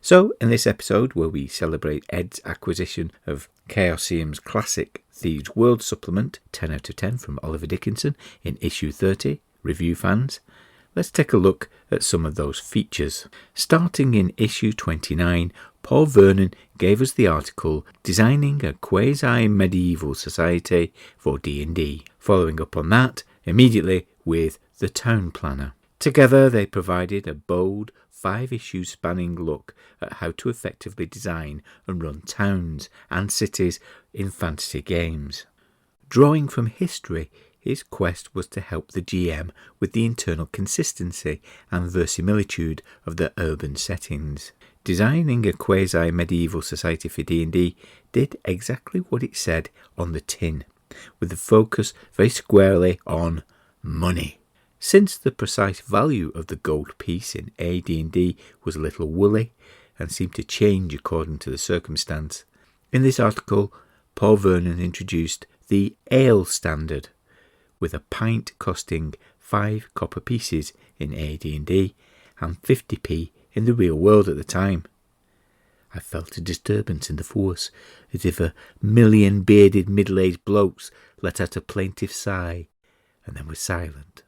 So, in this episode, where we celebrate Ed's acquisition of Chaosium's classic Thieves World Supplement, 10 out of 10 from Oliver Dickinson, in issue 30, Review Fans, let's take a look at some of those features. Starting in issue 29, Paul Vernon gave us the article Designing a Quasi-Medieval Society for D&D, following up on that immediately with The Town Planner. Together they provided a bold, 5-issue spanning look at how to effectively design and run towns and cities in fantasy games. Drawing from history, His quest was to help the GM with the internal consistency and verisimilitude of the urban settings. Designing a quasi-medieval society for D&D did exactly what it said on the tin, with the focus very squarely on money. Since the precise value of the gold piece in AD&D was a little woolly and seemed to change according to the circumstance, in this article Paul Vernon introduced the ale standard, with a pint costing 5 copper pieces in AD&D and 50p in the real world at the time. I felt a disturbance in the force, as if a million bearded middle-aged blokes let out a plaintive sigh, and then were silent.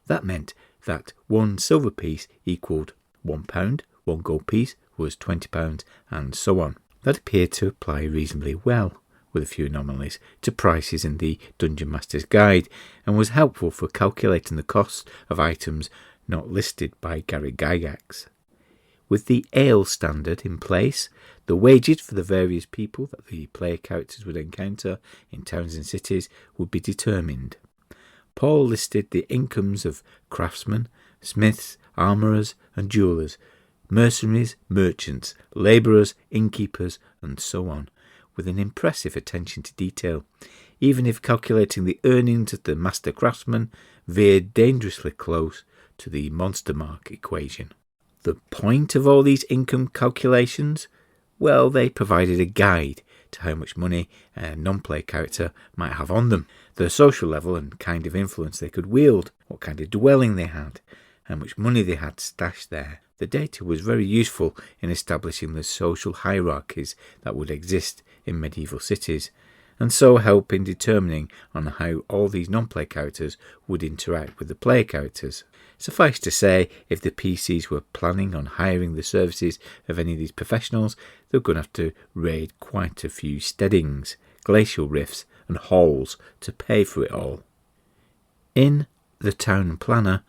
That meant that 1 silver piece equalled £1, 1 gold piece was £20, and so on. That appeared to apply reasonably well, with a few anomalies, to prices in the Dungeon Master's Guide, and was helpful for calculating the costs of items not listed by Gary Gygax. With the ale standard in place, the wages for the various people that the player characters would encounter in towns and cities would be determined. Paul listed the incomes of craftsmen, smiths, armourers and jewellers, mercenaries, merchants, labourers, innkeepers and so on, with an impressive attention to detail, even if calculating the earnings of the master craftsman veered dangerously close to the monster mark equation. The point of all these income calculations? Well, they provided a guide to how much money a non-player character might have on them, their social level and kind of influence they could wield, what kind of dwelling they had, how much money they had stashed there. The data was very useful in establishing the social hierarchies that would exist in medieval cities, and so help in determining on how all these non-player characters would interact with the player characters. Suffice to say, if the PCs were planning on hiring the services of any of these professionals, they were going to have to raid quite a few steadings, glacial rifts and halls to pay for it all. In The Town Planner,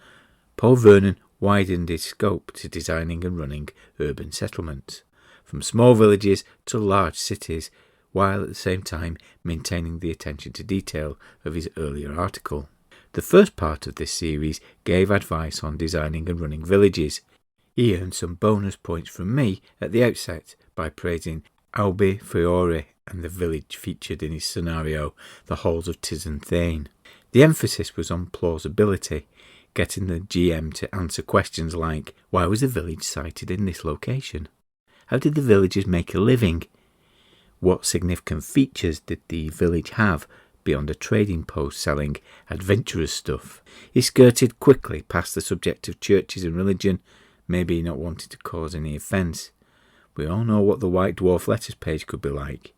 Paul Vernon widened his scope to designing and running urban settlements, from small villages to large cities, while at the same time maintaining the attention to detail of his earlier article. The first part of this series gave advice on designing and running villages. He earned some bonus points from me at the outset by praising Albi Fiore and the village featured in his scenario, the Halls of Tizen Thane. The emphasis was on plausibility, getting the GM to answer questions like, why was the village sited in this location? How did the villagers make a living? What significant features did the village have beyond a trading post selling adventurous stuff? He skirted quickly past the subject of churches and religion, maybe not wanting to cause any offence. We all know what the White Dwarf letters page could be like.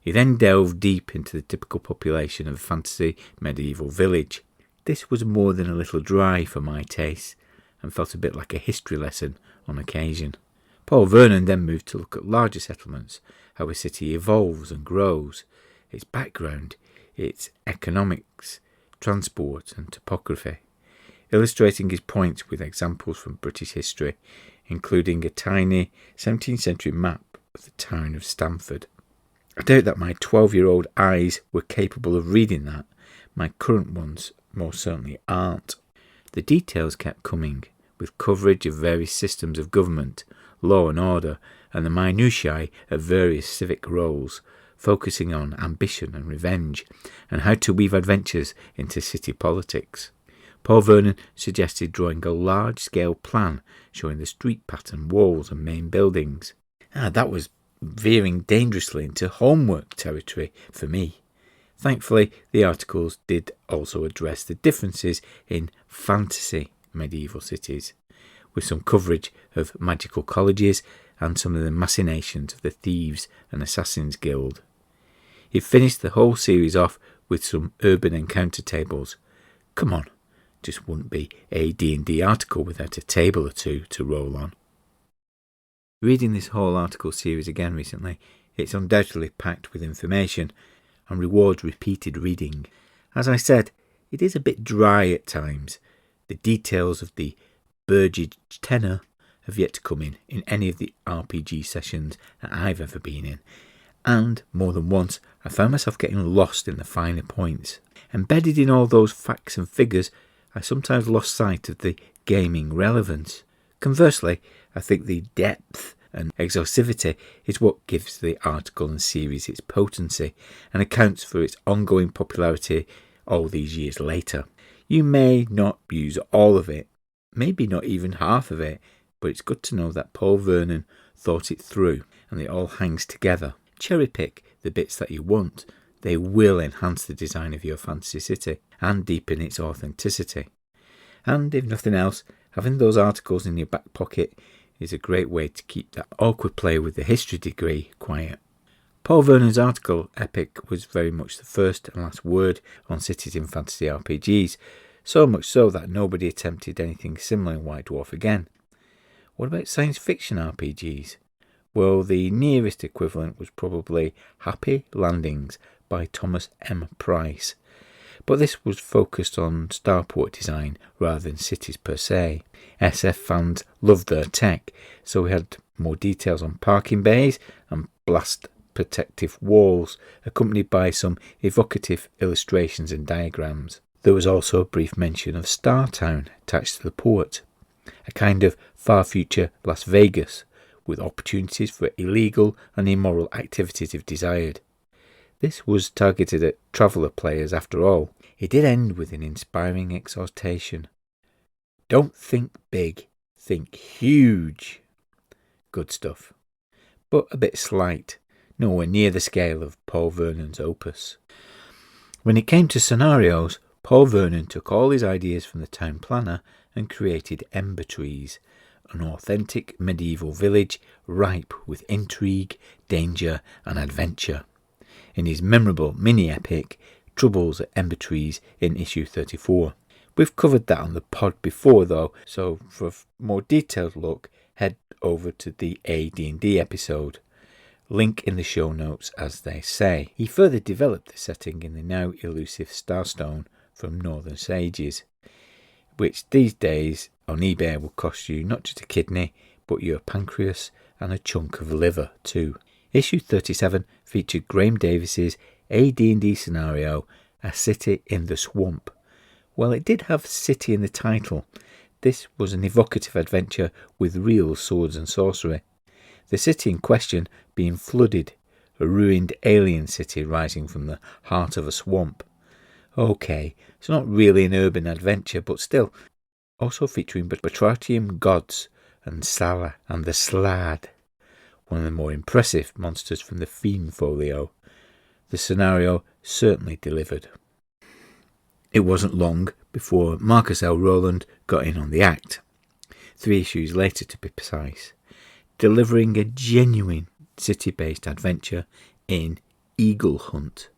He then delved deep into the typical population of a fantasy medieval village. This was more than a little dry for my taste, and felt a bit like a history lesson on occasion. Paul Vernon then moved to look at larger settlements, how a city evolves and grows, its background, its economics, transport and topography, illustrating his points with examples from British history, including a tiny 17th century map of the town of Stamford. I doubt that my 12-year-old eyes were capable of reading that. My current ones most certainly aren't. The details kept coming, with coverage of various systems of government, law and order, and the minutiae of various civic roles, focusing on ambition and revenge, and how to weave adventures into city politics. Paul Vernon suggested drawing a large-scale plan showing the street pattern, walls and main buildings. That was veering dangerously into homework territory for me. Thankfully, the articles did also address the differences in fantasy medieval cities, with some coverage of magical colleges and some of the machinations of the Thieves and Assassins Guild. He finished the whole series off with some urban encounter tables. Come on, just wouldn't be a D&D article without a table or two to roll on. Reading this whole article series again recently, it's undoubtedly packed with information and rewards repeated reading. As I said, it is a bit dry at times. The details of the Burgage tenor have yet to come in any of the RPG sessions that I've ever been in, and more than once I found myself getting lost in the finer points. Embedded in all those facts and figures, I sometimes lost sight of the gaming relevance. Conversely, I think the depth and exhaustivity is what gives the article and series its potency and accounts for its ongoing popularity all these years later. You may not use all of it, maybe not even half of it, but it's good to know that Paul Vernon thought it through and it all hangs together. Cherry pick the bits that you want. They will enhance the design of your fantasy city and deepen its authenticity. And if nothing else, having those articles in your back pocket is a great way to keep that awkward player with the history degree quiet. Paul Vernon's article, Epic, was very much the first and last word on cities in fantasy RPGs, so much so that nobody attempted anything similar in White Dwarf again. What about science fiction RPGs? Well, the nearest equivalent was probably Happy Landings by Thomas M. Price, but this was focused on starport design rather than cities per se. SF fans loved their tech, so we had more details on parking bays and blast protective walls, accompanied by some evocative illustrations and diagrams. There was also a brief mention of Startown attached to the port, a kind of far future Las Vegas, with opportunities for illegal and immoral activities if desired. This was targeted at traveller players after all. It did end with an inspiring exhortation. Don't think big, think huge. Good stuff. But a bit slight, nowhere near the scale of Paul Vernon's opus. When it came to scenarios, Paul Vernon took all his ideas from the town planner and created Ember Trees, an authentic medieval village ripe with intrigue, danger and adventure. In his memorable mini-epic, Troubles at Ember Trees in issue 34. We've covered that on the pod before though, so for a more detailed look, head over to the AD&D episode. Link in the show notes as they say. He further developed the setting in the now elusive Starstone from Northern Sages, which these days on eBay will cost you not just a kidney, but your pancreas and a chunk of liver too. Issue 37 featured Graham Davis's AD&D scenario, A City in the Swamp. Well, it did have city in the title. This was an evocative adventure with real swords and sorcery. The city in question being flooded, a ruined alien city rising from the heart of a swamp. Okay, it's not really an urban adventure, but still. Also featuring Batratium gods and Sala and the Slad, one of the more impressive monsters from the Fiend folio. The scenario certainly delivered. It wasn't long before Marcus L. Rowland got in on the act, 3 issues later to be precise, delivering a genuine city-based adventure in Eagle Hunt,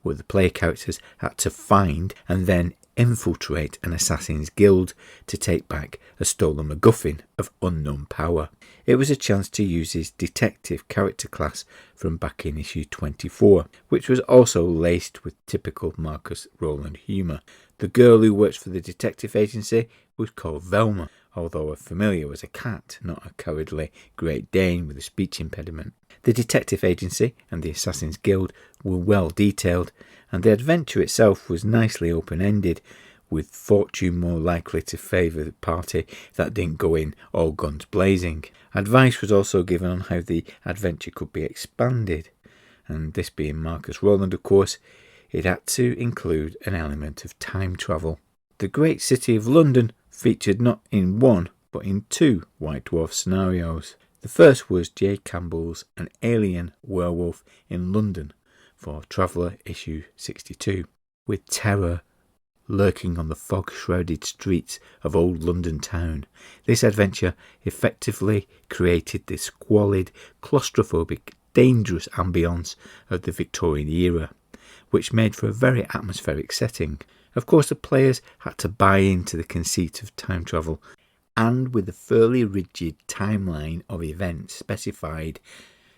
where the player characters had to find and then infiltrate an assassin's guild to take back a stolen MacGuffin of unknown power. It was a chance to use his detective character class from back in issue 24, which was also laced with typical Marcus Rowland humour. The girl who works for the detective agency was called Velma, although a familiar was a cat, not a cowardly Great Dane with a speech impediment. The detective agency and the Assassin's Guild were well detailed, and the adventure itself was nicely open-ended, with fortune more likely to favour the party that didn't go in all guns blazing. Advice was also given on how the adventure could be expanded, and this being Marcus Rowland, of course, it had to include an element of time travel. The great city of London featured not in one, but in 2 White Dwarf scenarios. The first was J. Campbell's An Alien Werewolf in London for Traveller issue 62, with terror lurking on the fog-shrouded streets of old London town. This adventure effectively created the squalid, claustrophobic, dangerous ambience of the Victorian era, which made for a very atmospheric setting. Of course, the players had to buy into the conceit of time travel, and with a fairly rigid timeline of events specified,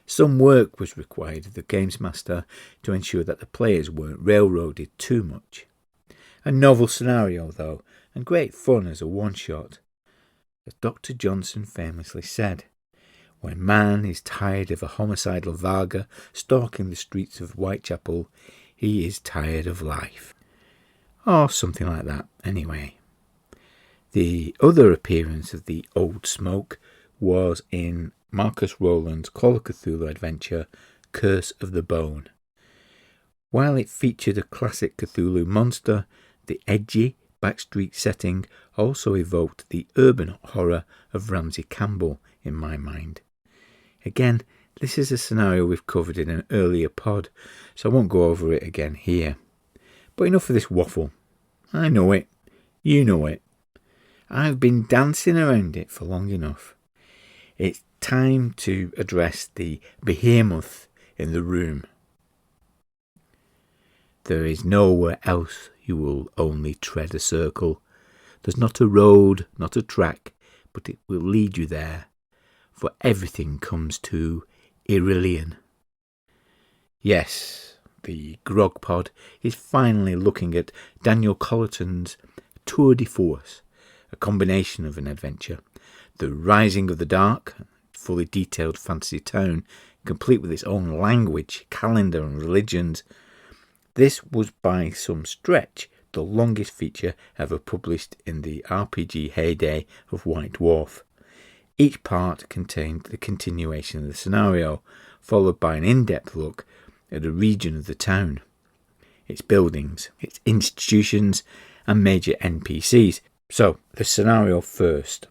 some work was required of the Games Master to ensure that the players weren't railroaded too much. A novel scenario, though, and great fun as a one-shot. As Dr. Johnson famously said, when man is tired of a homicidal Varga stalking the streets of Whitechapel, he is tired of life. or something like that anyway. The other appearance of the Old Smoke was in Marcus Rowland's Call of Cthulhu adventure, Curse of the Bone. While it featured a classic Cthulhu monster, the edgy backstreet setting also evoked the urban horror of Ramsey Campbell in my mind. Again, this is a scenario we've covered in an earlier pod, so I won't go over it again here. But enough of this waffle. I know it. You know it. I've been dancing around it for long enough. It's time to address the behemoth in the room. There is nowhere else you will only tread a circle. There's not a road, not a track, but it will lead you there. For everything comes to Irillion. Yes, the Grog Pod is finally looking at Daniel Colleton's Tour de Force, a combination of an adventure, The Rising of the Dark, fully detailed fantasy town, complete with its own language, calendar and religions. This was by some stretch the longest feature ever published in the RPG heyday of White Dwarf. Each part contained the continuation of the scenario, followed by an in-depth look at a region of the town, its buildings, its institutions and major NPCs. So, the scenario first.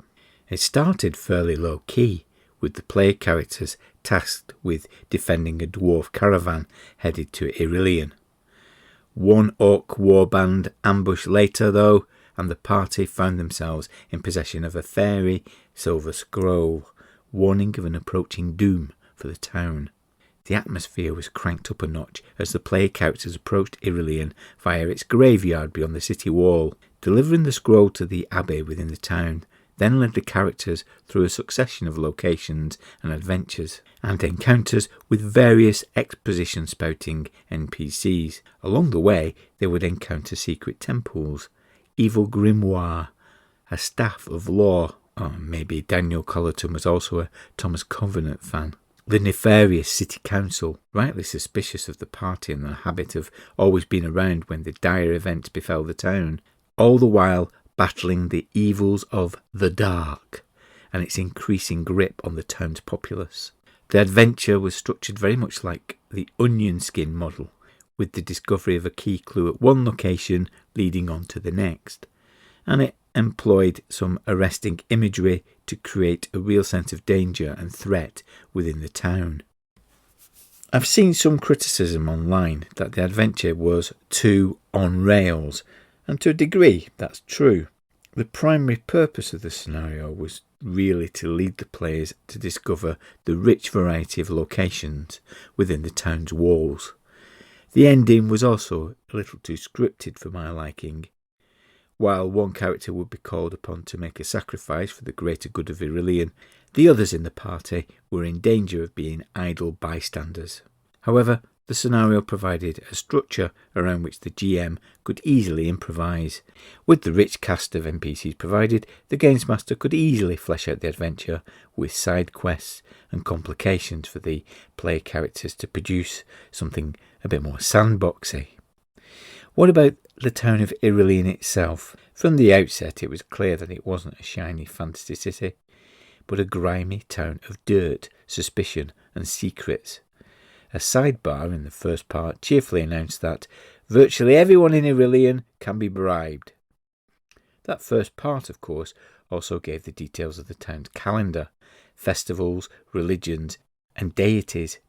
It started fairly low-key, with the player characters tasked with defending a dwarf caravan headed to Irillion. One orc warband ambushed later though, and the party found themselves in possession of a fairy silver scroll, warning of an approaching doom for the town. The atmosphere was cranked up a notch as the player characters approached Irillion via its graveyard beyond the city wall. Delivering the scroll to the abbey within the town then led the characters through a succession of locations and adventures, and encounters with various exposition-spouting NPCs. Along the way, they would encounter secret temples, evil grimoire, a staff of law, or maybe Daniel Colleton was also a Thomas Covenant fan, the nefarious city council, rightly suspicious of the party and the habit of always being around when the dire events befell the town, all the while battling the evils of the dark and its increasing grip on the town's populace. The adventure was structured very much like the onion skin model, with the discovery of a key clue at one location leading on to the next, and it employed some arresting imagery to create a real sense of danger and threat within the town. I've seen some criticism online that the adventure was too on rails, and to a degree that's true. The primary purpose of the scenario was really to lead the players to discover the rich variety of locations within the town's walls. The ending was also a little too scripted for my liking. While one character would be called upon to make a sacrifice for the greater good of Irillion, the others in the party were in danger of being idle bystanders. However, the scenario provided a structure around which the GM could easily improvise. With the rich cast of NPCs provided, the GamesMaster could easily flesh out the adventure with side quests and complications for the player characters to produce something a bit more sandboxy. What about the town of Irillion itself? From the outset it was clear that it wasn't a shiny fantasy city, but a grimy town of dirt, suspicion and secrets. A sidebar in the first part cheerfully announced that virtually everyone in Irillion can be bribed. That first part, of course, also gave the details of the town's calendar, festivals, religions and deities,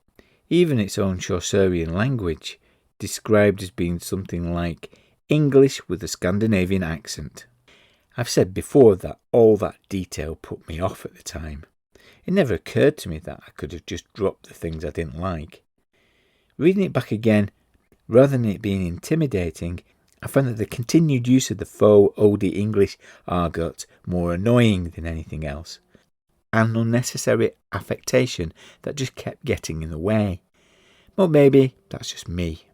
even its own Chaucerian language, described as being something like English with a Scandinavian accent. I've said before that all that detail put me off at the time. It never occurred to me that I could have just dropped the things I didn't like. Reading it back again, rather than it being intimidating, I found that the continued use of the faux Old English argot more annoying than anything else, an unnecessary affectation that just kept getting in the way. But maybe that's just me.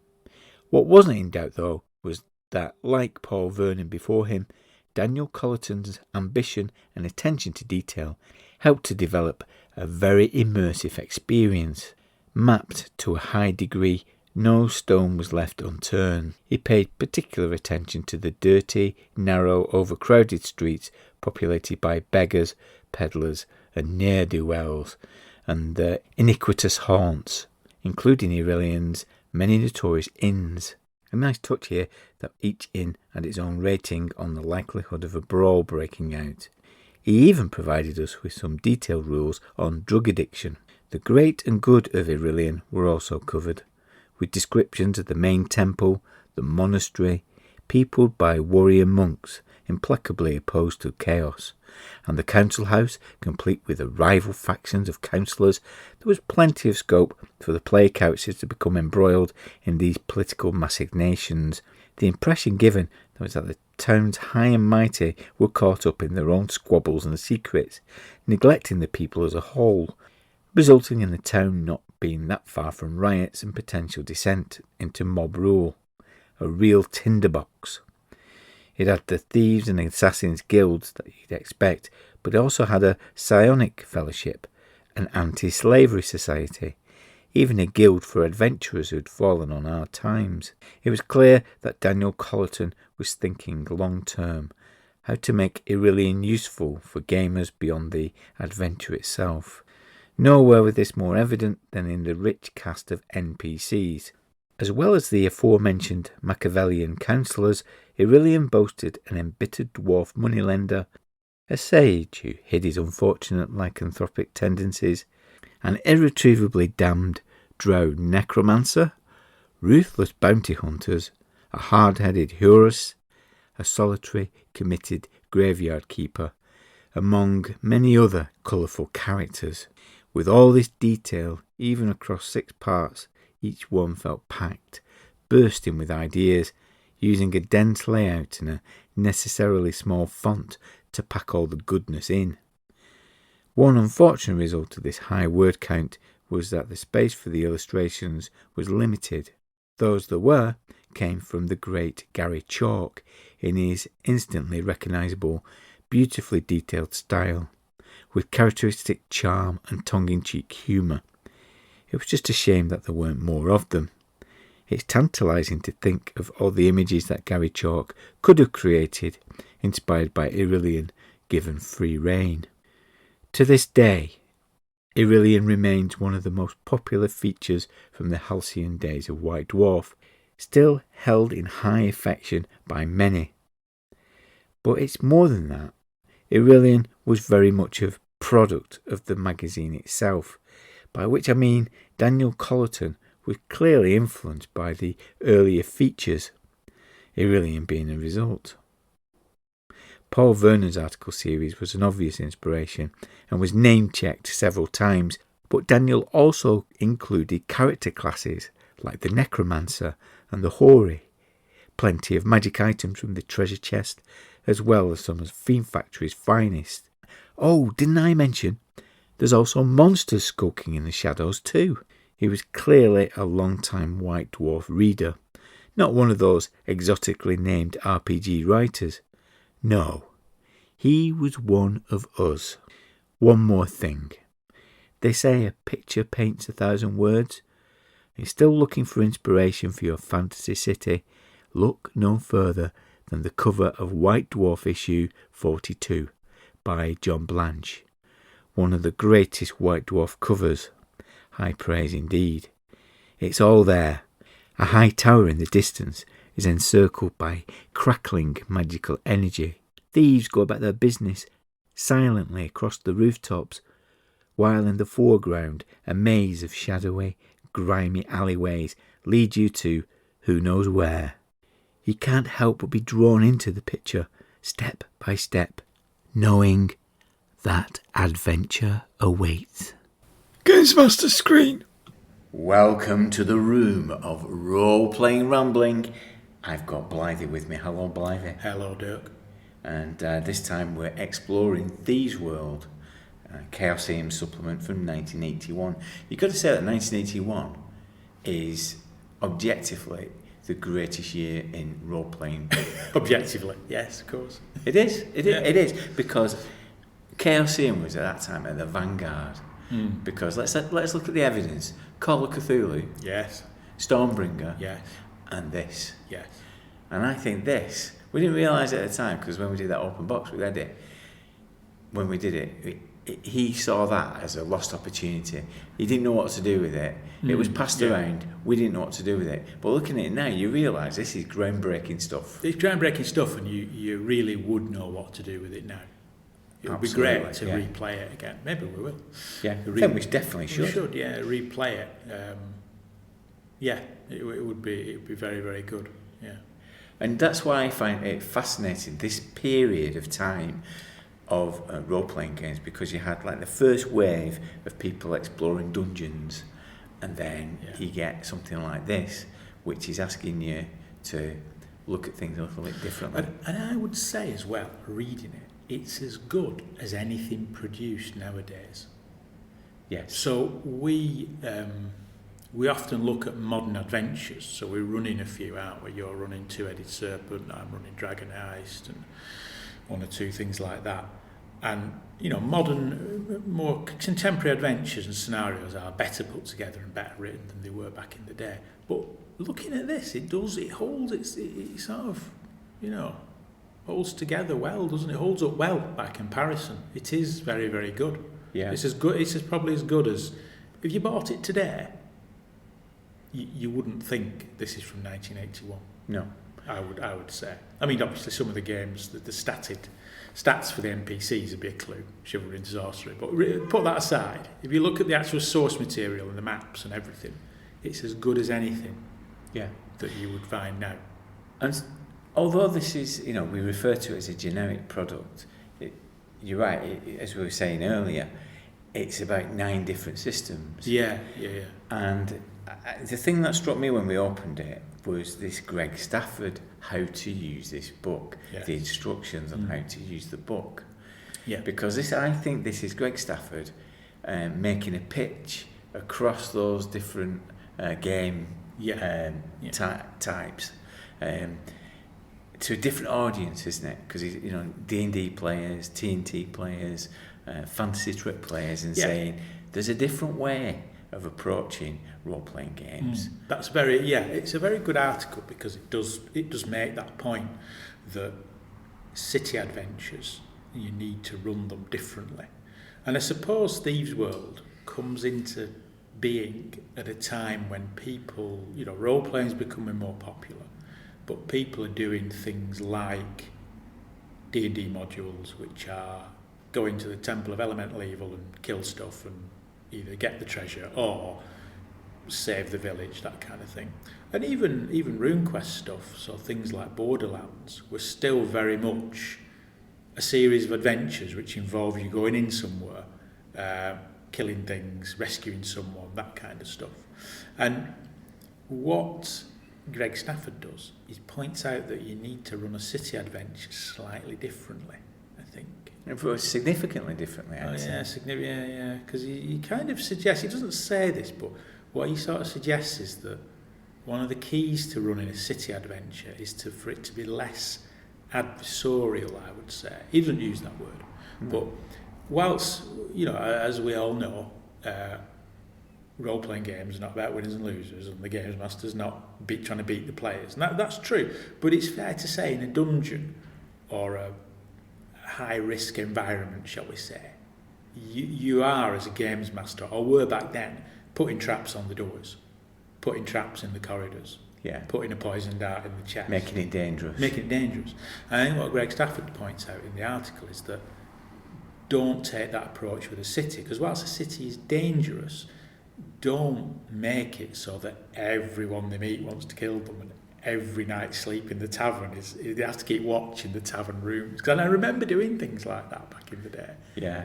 What wasn't in doubt though was that, like Paul Vernon before him, Daniel Colleton's ambition and attention to detail helped to develop a very immersive experience, mapped to a high degree No stone was left unturned. He paid particular attention to the dirty, narrow, overcrowded streets populated by beggars, peddlers, and ne'er-do-wells, and their iniquitous haunts, including Irelian's many notorious inns. A nice touch here that each inn had its own rating on the likelihood of a brawl breaking out. He even provided us with some detailed rules on drug addiction. The great and good of Irelian were also covered, with descriptions of the main temple, the monastery, peopled by warrior monks implacably opposed to chaos, and the council house, complete with the rival factions of councillors. There was plenty of scope for the plague couches to become embroiled in these political machinations. The impression given was that the town's high and mighty were caught up in their own squabbles and secrets, neglecting the people as a whole, resulting in the town not being that far from riots and potential descent into mob rule. A real tinderbox. It had the thieves and assassins guilds that you'd expect, but it also had a psionic fellowship, an anti-slavery society, even a guild for adventurers who'd fallen on hard times. It was clear that Daniel Collerton was thinking long term, how to make Irelian useful for gamers beyond the adventure itself. Nowhere was this more evident than in the rich cast of NPCs. As well as the aforementioned Machiavellian councillors, Irelian boasted an embittered dwarf moneylender, a sage who hid his unfortunate lycanthropic tendencies, an irretrievably damned drow necromancer, ruthless bounty hunters, a hard-headed Horus, a solitary, committed graveyard keeper, among many other colourful characters. With all this detail, even across 6 parts, each one felt packed, bursting with ideas, using a dense layout and a necessarily small font to pack all the goodness in. One unfortunate result of this high word count was that the space for the illustrations was limited. Those there were came from the great Gary Chalk in his instantly recognisable, beautifully detailed style, with characteristic charm and tongue-in-cheek humour. It was just a shame that there weren't more of them. It's tantalising to think of all the images that Gary Chalk could have created, inspired by Irelian, given free rein. To this day, Irelian remains one of the most popular features from the halcyon days of White Dwarf, still held in high affection by many. But it's more than that. Irelian was very much a product of the magazine itself, by which I mean Daniel Collerton was clearly influenced by the earlier features, Irelian being a result. Paul Vernon's article series was an obvious inspiration and was name-checked several times, but Daniel also included character classes like the Necromancer and the Hoary, plenty of magic items from the treasure chest, as well as some of Fiend Factory's finest. Oh, didn't I mention there's also monsters skulking in the shadows too? He was clearly a long-time White Dwarf reader, not one of those exotically named RPG writers. No, he was one of us. One more thing. They say a picture paints 1,000 words. You're still looking for inspiration for your fantasy city? Look no further than the cover of White Dwarf issue 42 by John Blanche. One of the greatest White Dwarf covers. High praise indeed. It's all there. A high tower in the distance is encircled by crackling magical energy. Thieves go about their business silently across the rooftops, while in the foreground a maze of shadowy, grimy alleyways lead you to who knows where. You can't help but be drawn into the picture, step by step, knowing that adventure awaits. GAMESMASTER'S SCREEN. Welcome to the room of role-playing rambling. I've got Blythy with me. Hello, Blythy. Hello, Dirk. And this time we're exploring Thieves' World, a Chaosium supplement from 1981. You've got to say that 1981 is objectively the greatest year in role-playing. Objectively, yes, of course. It is. Yeah. It is, because Chaosium was at that time at the vanguard. Because let's look at the evidence. Call of Cthulhu. Yes. Stormbringer, Yes. and this. Yes. And I think this, we didn't realise it at the time, because when we did that open box with Eddy, when we did it, he saw that as a lost opportunity. He didn't know what to do with it. It was passed around. We didn't know what to do with it. But looking at it now, you realise this is groundbreaking stuff. It's groundbreaking stuff, and you really would know what to do with it now. It would be great to replay it again. Maybe we will. Yeah, I think we definitely should. We should, yeah, replay it. It would be very, very good. Yeah. And that's why I find it fascinating, this period of time of role-playing games, because you had like the first wave of people exploring dungeons, and then you get something like this, which is asking you to look at things a little bit differently. And I would say as well, reading it, it's as good as anything produced nowadays. Yes. So we often look at modern adventures. So we're running a few out where you're running Two-Headed Serpent, I'm running Dragon Heist, and one or two things like that. And, you know, modern, more contemporary adventures and scenarios are better put together and better written than they were back in the day. But looking at this, it holds, it sort of, you know, holds together well, doesn't it? It holds up well by comparison. It is very, very good. Yeah. It's probably as good as, if you bought it today, you wouldn't think this is from 1981. No. I would say. I mean, obviously, some of the games, the stats for the NPCs would be a clue, chivalry and sorcery. But put that aside. If you look at the actual source material and the maps and everything, it's as good as anything. That you would find now. And although this is, you know, we refer to it as a generic product, you're right. As we were saying earlier, it's about 9 different systems. Yeah. And the thing that struck me when we opened it was this Greg Stafford, how to use this book, the instructions on how to use the book. Yeah. Because I think this is Greg Stafford making a pitch across those different game types to a different audience, isn't it? Because you know, D&D players, TNT players, fantasy trip players, and saying there's a different way of approaching role-playing games. It's a very good article, because it does make that point that city adventures, you need to run them differently. And I suppose Thieves World comes into being at a time when people, you know, role-playing is becoming more popular, but people are doing things like D&D modules, which are going to the Temple of Elemental Evil and kill stuff and either get the treasure or save the village, that kind of thing. And even RuneQuest stuff, so things like Borderlands, were still very much a series of adventures which involve you going in somewhere, killing things, rescuing someone, that kind of stuff. And what Greg Stafford does is points out that you need to run a city adventure slightly differently, I think. Significantly differently, I'd say. Because he kind of suggests, he doesn't say this, but what he sort of suggests is that one of the keys to running a city adventure is for it to be less adversarial, I would say. He doesn't use that word. But whilst, you know, as we all know, role-playing games are not about winners and losers, and the games master's not trying to beat the players. And that's true. But it's fair to say in a dungeon or a high-risk environment, shall we say, you are, as a games master, or were back then, putting traps on the doors, putting traps in the corridors, putting a poison dart in the chest. Making it dangerous. And I think what Greg Stafford points out in the article is that don't take that approach with a city, because whilst a city is dangerous, don't make it so that everyone they meet wants to kill them, and every night sleep in the tavern they have to keep watching the tavern rooms. Because I remember doing things like that back in the day.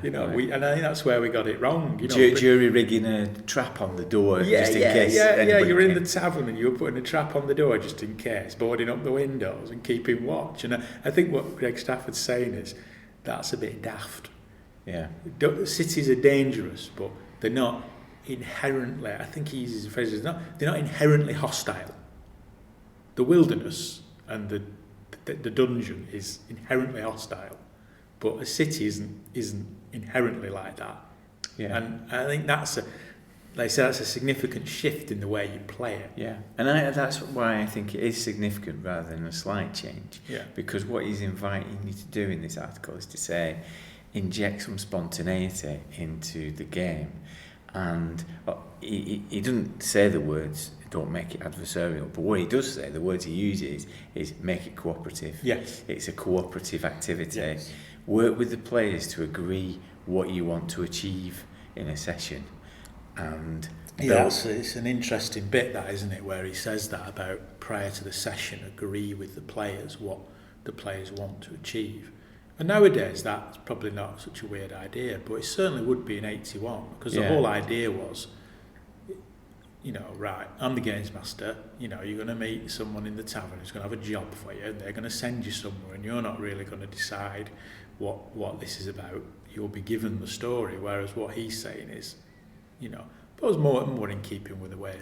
You know, and I think that's where we got it wrong. You know, jury rigging a trap on the door just in case. You're in the tavern and you were putting a trap on the door just in case, boarding up the windows and keeping watch. And I think what Greg Stafford's saying is that's a bit daft. Cities are dangerous, but they're not inherently. I think he uses the phrase. They're not inherently hostile. The wilderness and the dungeon is inherently hostile, but a city isn't inherently like that. And I think that's like I say, that's a significant shift in the way you play it. Yeah, and that's why I think it is significant rather than a slight change. Yeah. Because what he's inviting you to do in this article is to say, inject some spontaneity into the game, and he doesn't say the words, don't make it adversarial, but what he does say, the words he uses, is make it cooperative. Yes. It's a cooperative activity. Yes. Work with the players to agree what you want to achieve in a session. And it's an interesting bit, that, isn't it, where he says that about prior to the session, agree with the players what the players want to achieve. And nowadays that's probably not such a weird idea, but it certainly would be in 81, because the whole idea was, you know, right, I'm the games master, you know, you're going to meet someone in the tavern who's going to have a job for you, and they're going to send you somewhere, and you're not really going to decide what this is about. You'll be given the story, whereas what he's saying is, you know, but it was more in keeping with the way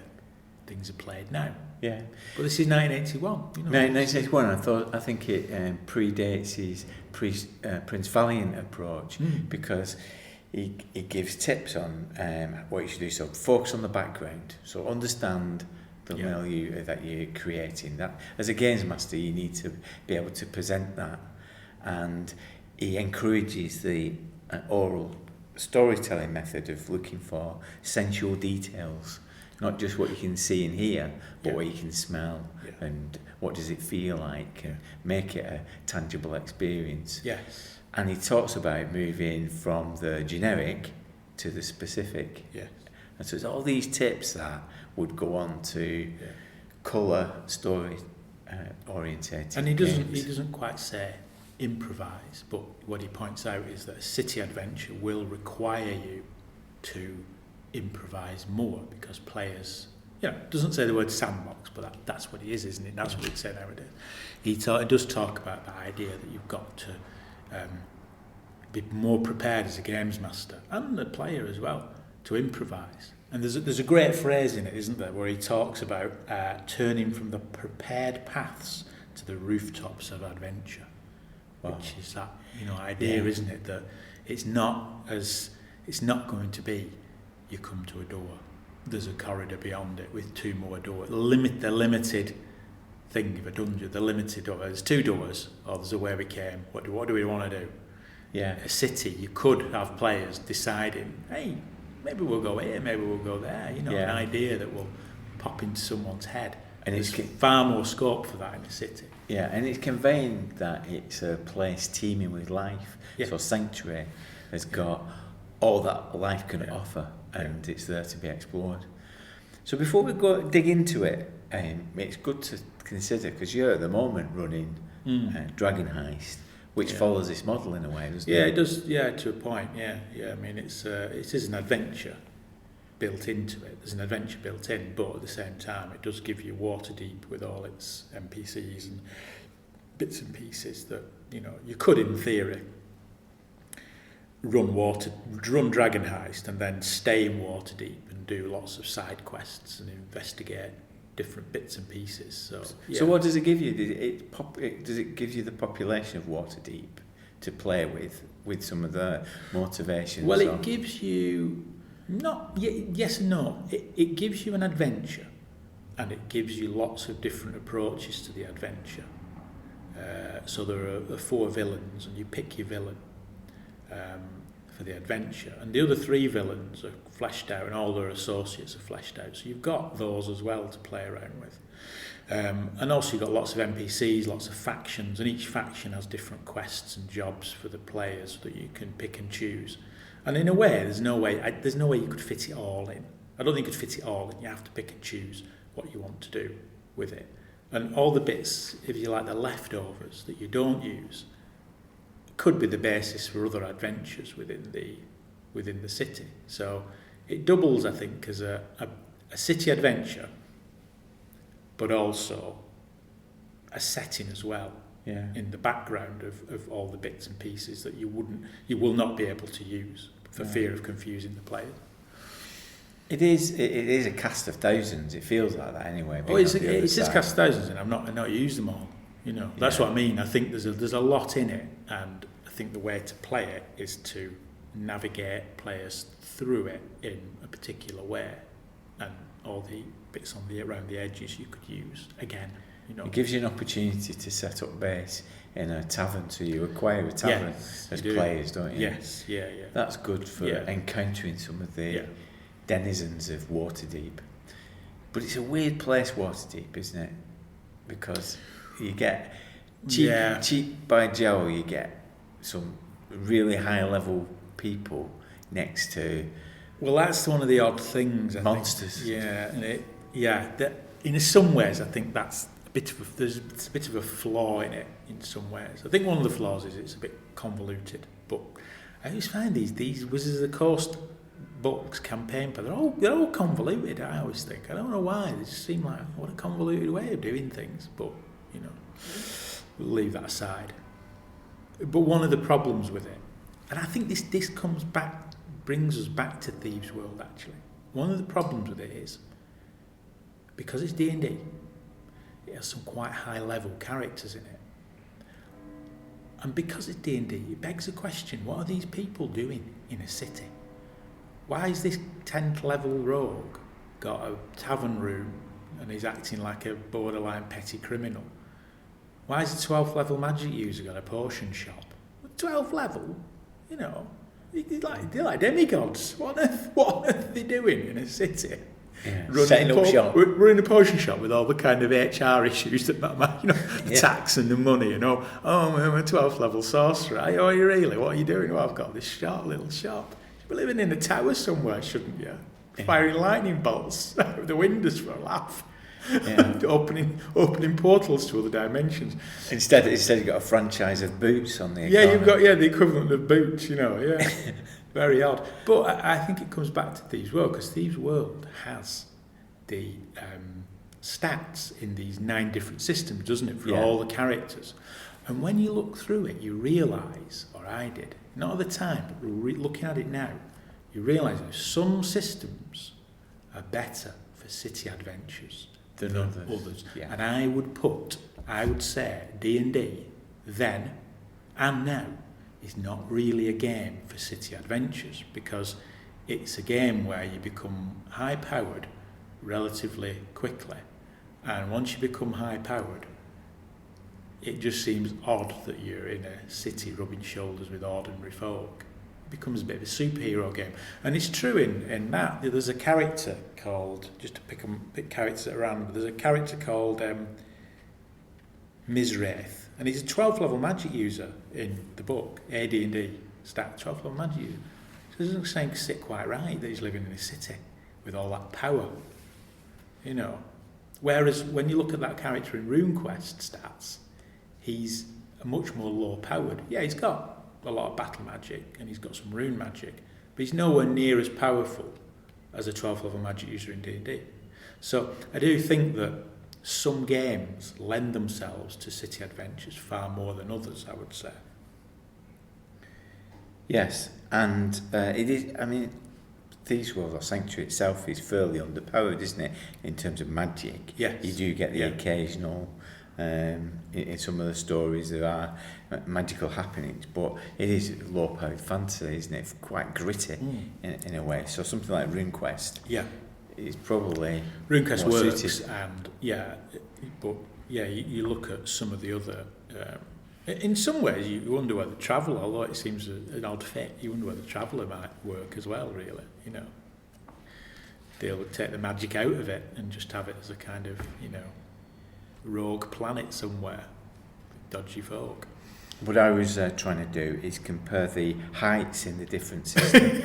things are played now. yeah. But this is 1981, you know. 1981, I think it predates his Prince Valiant approach, because he gives tips on what you should do. So focus on the background. So understand the milieu that you're creating. That as a games master, you need to be able to present that, and he encourages the oral storytelling method of looking for sensual details, not just what you can see and hear, but what you can smell, and what does it feel like, and make it a tangible experience. Yes. And he talks about moving from the generic to the specific. Yes. And so it's all these tips that would go on to colour story orientated. And he games. doesn't quite say improvise, but what he points out is that a city adventure will require you to improvise more, because players, doesn't say the word sandbox, but that's what it is, isn't it? That's what he'd say nowadays. He does talk about the idea that you've got to be more prepared as a games master, and the player as well, to improvise. And there's a great phrase in it, isn't there, where he talks about turning from the prepared paths to the rooftops of adventure. Wow. Which is that idea, isn't it, that it's not going to be you come to a door, there's a corridor beyond it with two more doors. The limited thing of a dungeon, the limited door. There's two doors, or there's a way we came. What do we want to do? Yeah. A city, you could have players deciding, hey, maybe we'll go here, maybe we'll go there. An idea that will pop into someone's head. And there's far more scope for that in a city. Yeah, and it's conveying that it's a place teeming with life. Yeah. So Sanctuary has got all that life can offer, and it's there to be explored. So before we go dig into it, it's good to consider, because you're at the moment running Dragon Heist, which follows this model in a way, doesn't it? Yeah, it does. Yeah, to a point. Yeah. I mean, it is an adventure built into it. There's an adventure built in, but at the same time, it does give you Waterdeep with all its NPCs and bits and pieces that you could, in theory, run Dragon Heist and then stay in Waterdeep and do lots of side quests and investigate different bits and pieces. So what does it give you? Does it give you the population of Waterdeep to play with some of the motivations? Well, it gives you yes and no. It gives you an adventure, and it gives you lots of different approaches to the adventure. So there are 4 villains, and you pick your villain for the adventure, and the other 3 villains are fleshed out, and all their associates are fleshed out. So you've got those as well to play around with, and also you've got lots of NPCs, lots of factions, and each faction has different quests and jobs for the players that you can pick and choose. And in a way, there's no way you could fit it all in. I don't think you could fit it all in. You have to pick and choose what you want to do with it. And all the bits, if you like, the leftovers that you don't use, could be the basis for other adventures within the city. So it doubles, I think, as a city adventure, but also a setting as well. Yeah. In the background of all the bits and pieces that you will not be able to use for fear of confusing the players. It is a cast of thousands. It feels like that anyway. Oh, it is cast of thousands, and I've not used them all. That's what I mean. I think there's a lot in it, and I think the way to play it is to navigate players through it in a particular way, and all the bits around the edges you could use again. It gives you an opportunity to set up base in a tavern, so you acquire a tavern as players, don't you? Yes, yeah. That's good for encountering some of the denizens of Waterdeep. But it's a weird place, Waterdeep, isn't it? Because you get cheap by Joe, you get some really high level people next to. Well, that's one of the odd things. Monsters. I think. In some ways, I think that's there's a bit of a flaw in it. In some ways, I think one of the flaws is it's a bit convoluted. But I always find these Wizards of the Coast books, campaign, but they're all convoluted. I always think. I don't know why. They just seem like what a convoluted way of doing things. But we'll leave that aside. But one of the problems with it, and I think this brings us back to Thieves' World. Actually, one of the problems with it is because it's D&D. It has some quite high level characters in it, and because it's D&D, it begs the question: what are these people doing in a city? Why is this 10th level rogue got a tavern room and he's acting like a borderline petty criminal? Why is the 12th level magic user got a potion shop? 12th level? They're like demigods. What on earth are they doing in a city? Yeah, setting up shop. Running a potion shop with all the kind of HR issues that the tax and the money, oh, I'm a 12th level sorcerer. Oh, are you really? What are you doing? Well, I've got this little shop. You're living in a tower somewhere, shouldn't you? Firing lightning bolts out the windows for a laugh. Yeah. opening portals to other dimensions. Instead you've got a franchise of boots on the economy. You've got the equivalent of boots, Very odd. But I think it comes back to Thieves' World, because Thieves' World has the stats in these 9 different systems, doesn't it, for all the characters. And when you look through it, you realise, or I did, not at the time, but looking at it now, you realise that some systems are better for city adventures than others. Yeah. And I would say D&D then and now is not really a game for city adventures, because it's a game where you become high powered relatively quickly, and once you become high powered, it just seems odd that you're in a city rubbing shoulders with ordinary folk. It becomes a bit of a superhero game. And it's true in that. There's a character called, just to pick characters at random, there's a character called Mizraith, and he's a 12th level magic user in the book, AD&D stat, 12th level magic user. So it doesn't sit quite right that he's living in a city with all that power, Whereas when you look at that character in RuneQuest stats, he's much more low powered. Yeah, he's got a lot of battle magic and he's got some rune magic, but he's nowhere near as powerful as a 12th level magic user in D&D. So I do think that some games lend themselves to city adventures far more than others, I would say. Yes, and it is, Thieves' World or Sanctuary itself is fairly underpowered, isn't it, in terms of magic? Yes. You do get the occasional, in some of the stories there are magical happenings, but it is low-powered fantasy, isn't it? Quite gritty in a way. So something like RuneQuest is probably RuneQuest works, suited. and you look at some of the other. In some ways, you wonder whether Traveller, although it seems an odd fit, you wonder whether Traveller might work as well, really, They'll take the magic out of it and just have it as a kind of, rogue planet somewhere, dodgy folk. What I was trying to do is compare the heights in the different systems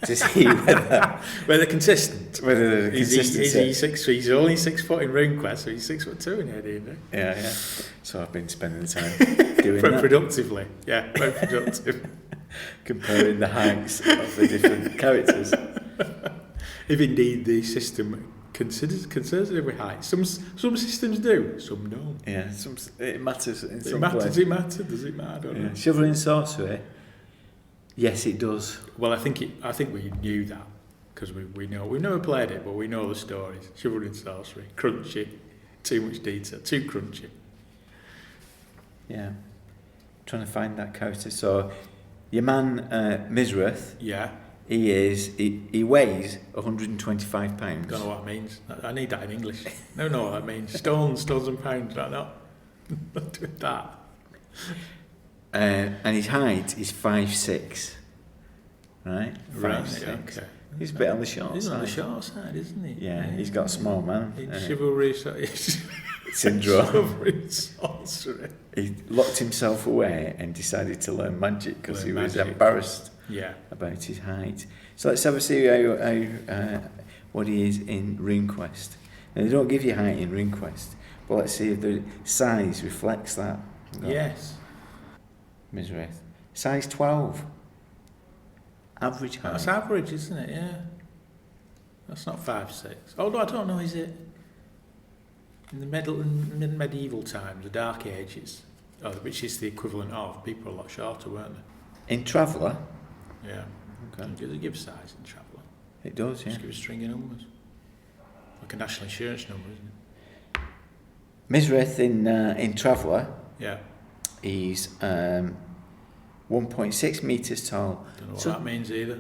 to see whether they're consistent. Whether they're consistent. He's only 6 foot in RuneQuest, so he's 6'2" in Eddy, isn't he? Yeah. So I've been spending the time doing that. Productively. Yeah, very productive. Comparing the heights of the different characters. If indeed the system considers every height. Some systems do, some don't. Yeah, it matters in some places. Does it matter? Does it matter? I don't know. Chivalry and sorcery. Yes, it does. Well, I think we knew that because we know we've never played it, but we know the stories. Chivalry and sorcery, crunchy, too much detail, too crunchy. Yeah, trying to find that character. So Your man, Misrath, Yeah. he weighs 125 pounds. Don't know what that means. I need that in English. No, know what that means. Stones and pounds. Not doing that. And his height is 5'6". Right? 5'6". Okay. He's a bit on the short He's side. on the short side, isn't he? Yeah, he's got small man. Chivalry Syndrome. Chivalry sorcery. He locked himself away and decided to learn magic because he was magic. embarrassed Yeah. about his height. So let's have a see how what he is in RuneQuest. Now they don't give you height in RuneQuest, but let's see if the size reflects that. Yes. Misrath. Size 12. Average height. That's average, isn't it? Yeah. That's not 5'6". Although I don't know, is it in the medieval times, the Dark Ages, which is the equivalent of, people were a lot shorter, weren't they? In Traveller, Yeah. okay, Does it give size in Traveller? it does, yeah. Just give a string of numbers. Like a national insurance number, isn't it? Misrath in Traveller, Yeah. he's 1.6 metres tall. Don't know what So that means either.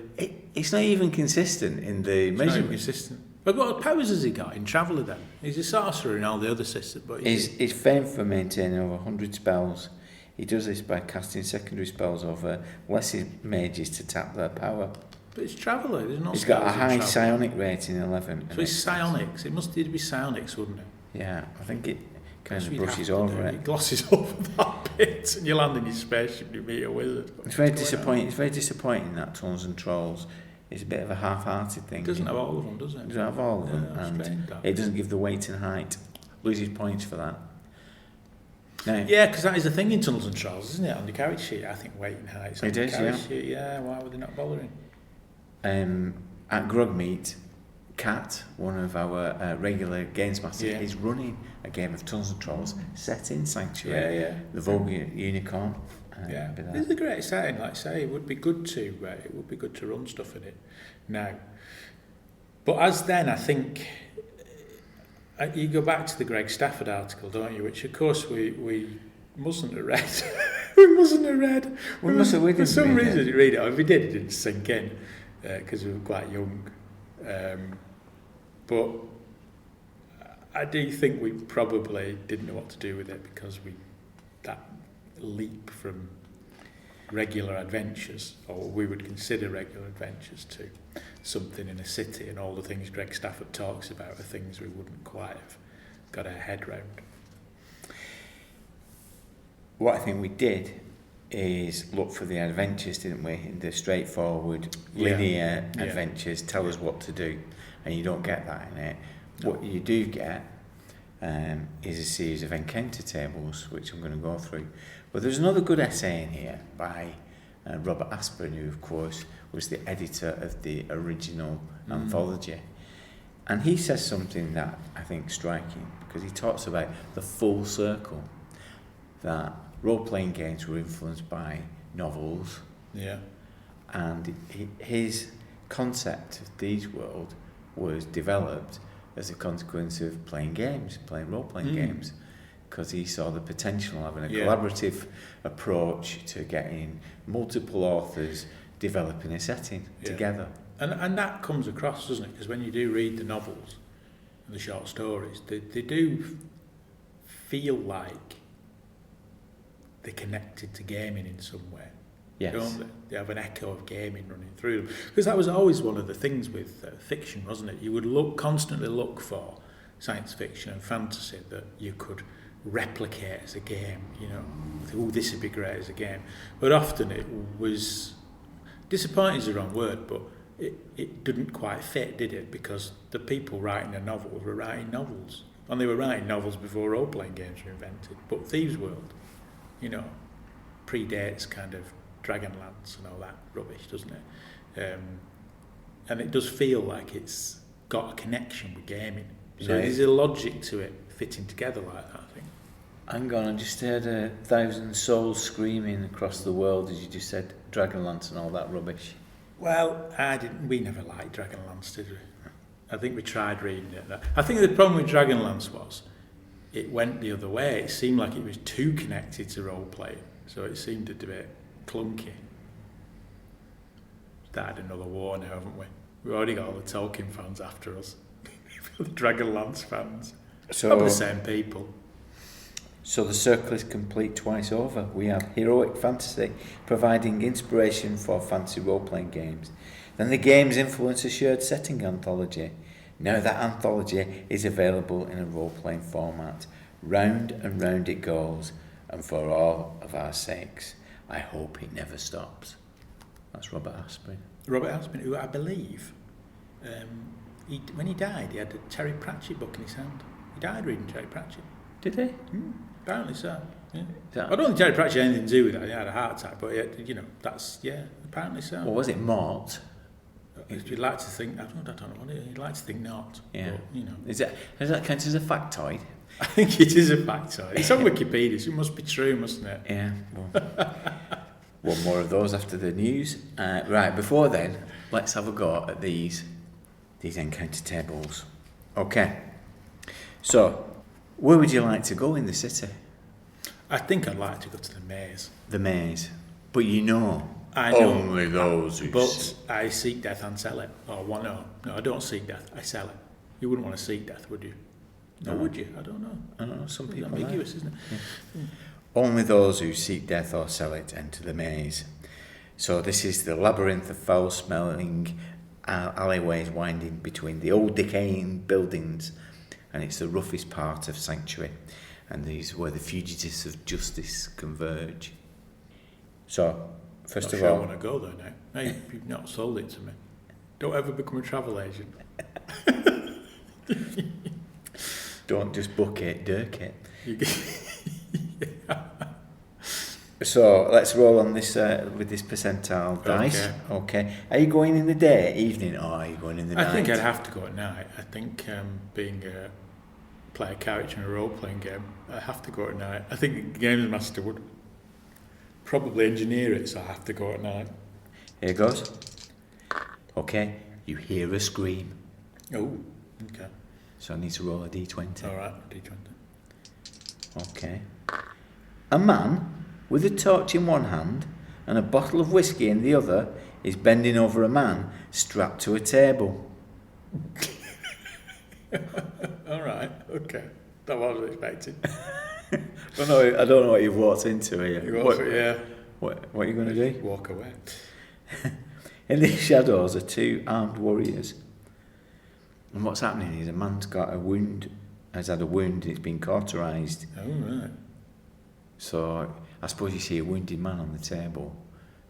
It's not even consistent in the It's not even measurement. consistent. But what powers has he got in Traveller then? He's a sorcerer in all the other systems, but He's famed for maintaining over 100 spells. He does this by casting secondary spells over lesser mages to tap their power. But it's Traveller, there's no He's got a spells in high Traveller. psionic rating, 11. So it's psionics. It must need to be psionics, wouldn't it? Yeah, I think it kind That's of what you'd brushes have to over do. it. It glosses over that bit, and you land in your spaceship and you meet a wizard. It's very What's going disappointing. It's very disappointing that Tunnels and Trolls is a bit of a half-hearted on? thing. It doesn't have all of them, does It it? doesn't have all of them, Yeah, and strange, that. it doesn't give the weight and height. Loses points for that. Now, Yeah, because that is the thing in Tunnels and Trolls, isn't it? On the character sheet, I think weight and height. It is, character yeah. sheet. Yeah, why were they not bothering? at Grogmeet, Kat, one of our regular GAMESMASTERs, Yeah. is running a game of Tunnels and Trolls set in Sanctuary. Yeah. The Vogue Unicorn. Yeah, be there. it's a great setting. Like I say, it would be good to run stuff in it now. But as then, I think you go back to the Greg Stafford article, don't you? Which of course we mustn't have read. We didn't for some read it. reason read it. If we did, it didn't sink in because we were quite young. But I do think we probably didn't know what to do with it because that leap from regular adventures, or we would consider regular adventures, to something in a city, and all the things Greg Stafford talks about are things we wouldn't quite have got our head round. What I think we did is look for the adventures, didn't we? In the straightforward, linear adventures, tell us what to do, and you don't get that in it. No. What you do get is a series of encounter tables, which I'm going to go through. But there's another good essay in here by Robert Asprin, who of course was the editor of the original anthology. And he says something that I think is striking, because he talks about the full circle, that role-playing games were influenced by novels. Yeah. And his concept of Thieves World was developed as a consequence of playing role-playing games, because he saw the potential of having a collaborative approach to getting multiple authors developing a setting together. And that comes across, doesn't it? Because when you do read the novels and the short stories, they do feel like they're connected to gaming in some way. Yes. Don't they? They have an echo of gaming running through them. Because that was always one of the things with fiction, wasn't it? You would constantly look for science fiction and fantasy that you could replicate as a game, you know. Oh, this would be great as a game. But often it was... disappointing is the wrong word, but it didn't quite fit, did it? Because the people writing the novels were writing novels. And they were writing novels before role-playing games were invented. But Thieves World, you know, predates kind of Dragonlance and all that rubbish, doesn't it? And it does feel like it's got a connection with gaming. So there's a logic to it fitting together like that, I think. Hang on, I just heard 1,000 souls screaming across the world as you just said Dragonlance and all that rubbish. Well, we never liked Dragonlance, did we? I think we tried reading it. I think the problem with Dragonlance was it went the other way. It seemed like it was too connected to role-playing, so it seemed a bit clunky. started another war now, haven't we? We've already got all the Tolkien fans after us. The Dragonlance fans. Probably the same people. So the circle is complete twice over. We have heroic fantasy, providing inspiration for fantasy role-playing games. Then the games influence a shared setting anthology. Now that anthology is available in a role-playing format. Round and round it goes, and for all of our sakes, I hope it never stops. That's Robert Asprin. Robert Asprin, who I believe, when he died, he had a Terry Pratchett book in his hand. He died reading Terry Pratchett. Did he? Apparently so. Yeah. That, I don't think Terry Pratchett had anything to do with that. He had a heart attack, but that's apparently so. What was it, Mort? You'd like to think, I don't know what it is. You'd like to think not. Yeah. But, Does that count as a factoid? I think it is a factoid. It's on Wikipedia, so it must be true, mustn't it? Yeah. Well, one more of those after the news. Right, before then, let's have a go at these encounter tables. Okay. So, where would you like to go in the city? I think I'd like to go to the maze. The maze. But I know. Only those who But I seek death and sell it. No, I don't seek death. I sell it. You wouldn't want to seek death, would you? No, would you? I don't know. I don't know. Some It's people ambiguous, isn't it? Yeah. Only those who seek death or sell it enter the maze. So this is the labyrinth of foul-smelling alleyways winding between the old decaying buildings, and it's the roughest part of Sanctuary, and these are where the fugitives of justice converge. So, first of all, I want to go there now. No, you've not sold it to me. Don't ever become a travel agent. don't just book it, Dirk it. Yeah. So let's roll on this with this percentile dice. Okay. Are you going in the day, evening, or are you going in the night? I think I'd have to go at night. I think play a character in a role-playing game, I have to go at night. I think the Games Master would probably engineer it, so I have to go at night. Here goes. Okay. You hear a scream. Oh, okay. So I need to roll a d20. All right, D20. Okay. A man with a torch in one hand and a bottle of whiskey in the other is bending over a man strapped to a table. All right, okay. That wasn't expected. I don't know what you've walked into here. Yeah. What are you going to do? Walk away. In the shadows are two armed warriors. And what's happening is a man's got a wound, has had a wound, and it's been cauterised. Oh, right. So I suppose you see a wounded man on the table,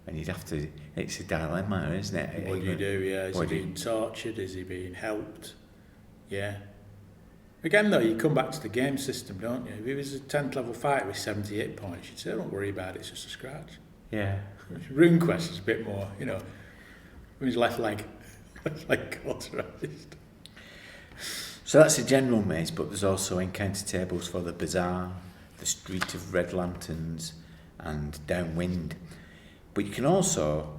and you'd have to. It's a dilemma, isn't it? What do you do? Yeah, is he being tortured? Is he being helped? Yeah. Again, though, you come back to the game system, don't you? If it was a 10th level fight with 78 points, you'd say, don't worry about it, it's just a scratch. Yeah. RuneQuest is a bit more, with his left leg cauterised. So that's a general maze, but there's also encounter tables for the bazaar, the street of red lanterns, and downwind. But you can also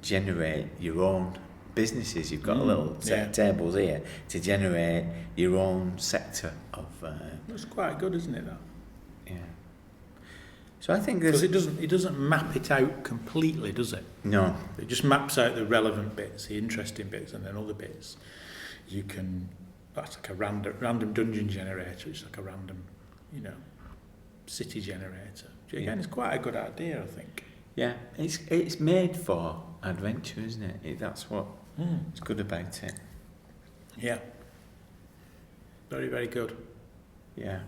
generate your own businesses. You've got a little set of tables here to generate your own sector of. That's quite good, isn't it? That. Yeah. So I think because it doesn't map it out completely, does it? No. It just maps out the relevant bits, the interesting bits, and then other bits you can. That's like a random dungeon generator. It's like a random, city generator. Again, it's quite a good idea, I think. Yeah, it's made for adventure, isn't it? That's what it's good about it. Yeah. Very, very good. Yeah.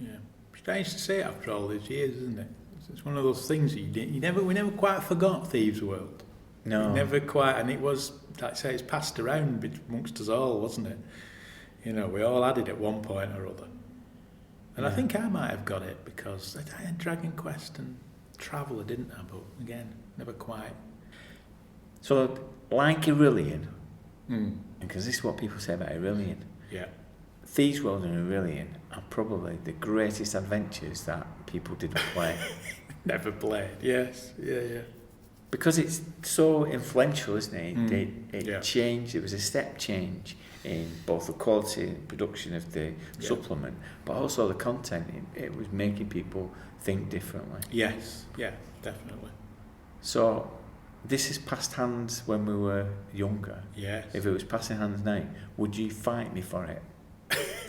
Yeah. Strange to say after all these years, isn't it? It's one of those things we never quite forgot Thieves World. No. We never quite, and it was, like I say, it's passed around amongst us all, wasn't it? We all had it at one point or other. And I think I might have got it because I had Dragon Quest and Traveller, didn't I? But again, never quite. So, like Aurelian, because this is what people say about Aurelian. Yeah. Thieves World and Aurelian are probably the greatest adventures that people didn't play. Never played. Yes. Yeah. Because it's so influential, isn't it? It changed. It was a step change in both the quality and production of the supplement, but also the content. It was making people think differently. Yes. Yeah. Definitely. So, this is past hands when we were younger. Yes. If it was passing hands now, would you fight me for it?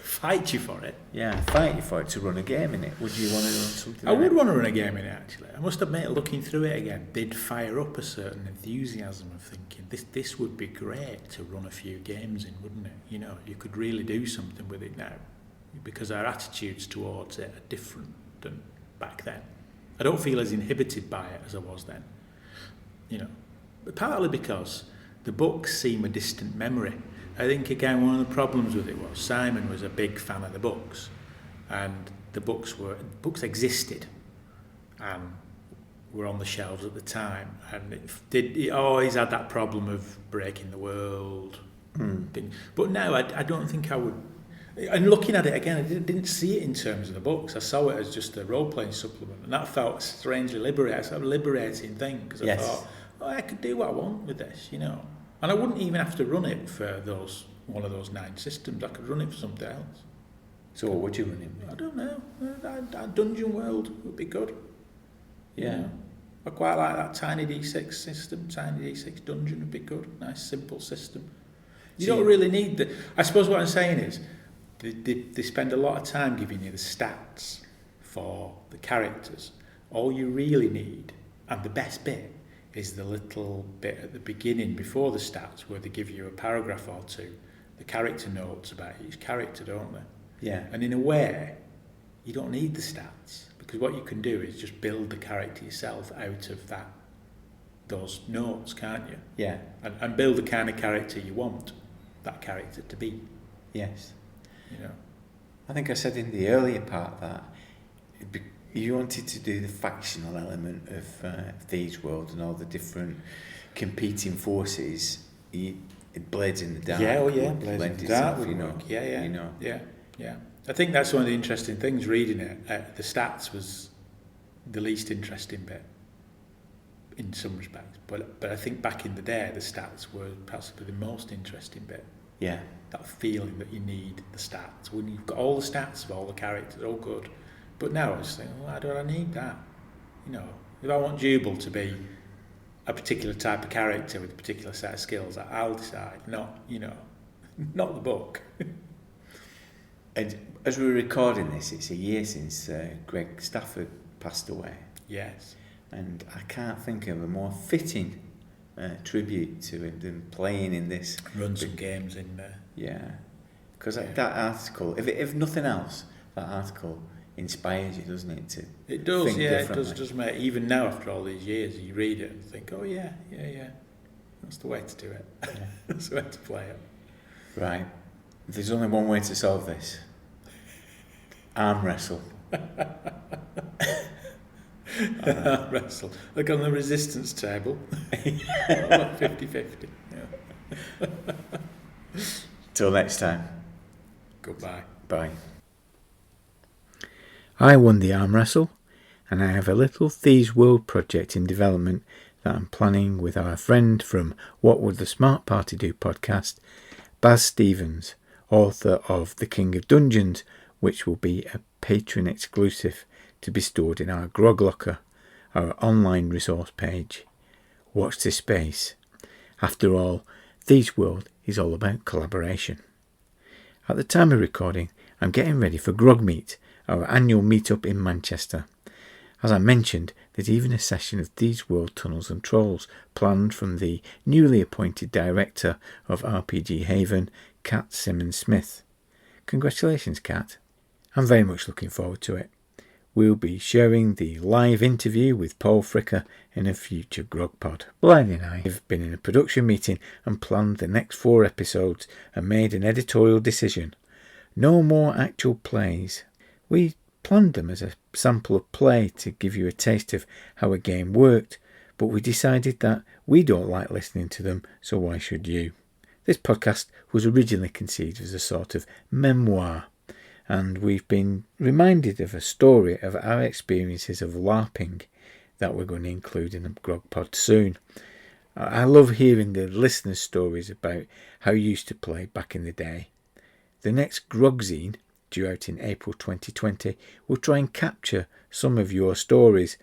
Fight you for it? Yeah, fight you for it to run a game in it. Would you want to run something? I would want to run a game in it, actually. I must admit, looking through it again, did fire up a certain enthusiasm of thinking this would be great to run a few games in, wouldn't it? You know, you could really do something with it now, because our attitudes towards it are different than back then. I don't feel as inhibited by it as I was then, you know, but partly because the books seem a distant memory. I think, again, one of the problems with it was Simon was a big fan of the books, and the books existed and were on the shelves at the time, and it always had that problem of breaking the world thing. But now I don't think I would. And looking at it again, I didn't see it in terms of the books. I saw it as just a role-playing supplement, and that felt strangely liberating. It's a liberating thing, because I thought, I could do what I want with this, you know. And I wouldn't even have to run it for one of those 9 systems. I could run it for something else. So what would you run it with? I don't know. A Dungeon World would be good. Yeah. You know, I quite like that tiny D6 system. Tiny D6 dungeon would be good. Nice, simple system. You don't really need I suppose what I'm saying is, they spend a lot of time giving you the stats for the characters. All you really need, and the best bit, is the little bit at the beginning before the stats where they give you a paragraph or two, the character notes about each character, don't they? Yeah. And in a way, you don't need the stats, because what you can do is just build the character yourself out of those notes, can't you? Yeah. And build the kind of character you want that character to be. Yes. You know. I think I said in the earlier part that you wanted to do the factional element of Thieves World and all the different competing forces. Blades in the Dark. Yeah, would Blades lend in the itself, Dark would you know. work. Yeah. You know. Yeah. I think that's one of the interesting things reading it. The stats was the least interesting bit in some respects, but I think back in the day the stats were possibly the most interesting bit. Yeah. That feeling that you need the stats when you've got all the stats of all the characters, all good. But now I was thinking, why do I need that? You know, if I want Jubal to be a particular type of character with a particular set of skills, I'll decide, not the book. And as we're recording this, it's a year since Greg Stafford passed away. Yes. And I can't think of a more fitting tribute to him than playing in this. Run some games in there. Yeah. Because that article, if nothing else, that article inspires you, doesn't it? It does, think yeah, differently. it does make, even now after all these years, you read it and think, oh yeah. That's the way to do it. Yeah. That's the way to play it. Right. There's only one way to solve this. Arm wrestle. Arm wrestle. Like on the resistance table. 50-50. Yeah. Till next time. Goodbye. Bye. I won the arm wrestle, and I have a little Thieves World project in development that I'm planning with our friend from What Would the Smart Party Do podcast, Baz Stevens, author of The King of Dungeons, which will be a Patreon exclusive to be stored in our Grog Locker, our online resource page. Watch this space. After all, Thieves World is all about collaboration. At the time of recording, I'm getting ready for Grog Meet, our annual meet-up in Manchester. As I mentioned, there's even a session of Thieves World Tunnels and Trolls planned from the newly appointed director of RPG Haven, Kat Simmons-Smith. Congratulations, Kat. I'm very much looking forward to it. We'll be sharing the live interview with Paul Fricker in a future Grog Pod. Blythy and I have been in a production meeting and planned the next 4 episodes and made an editorial decision. No more actual plays. We planned them as a sample of play to give you a taste of how a game worked, but we decided that we don't like listening to them, so why should you? This podcast was originally conceived as a sort of memoir, and we've been reminded of a story of our experiences of LARPing that we're going to include in the Grog Pod soon. I love hearing the listeners' stories about how you used to play back in the day. The next Grogzine, due out in April 2020, will try and capture some of your stories.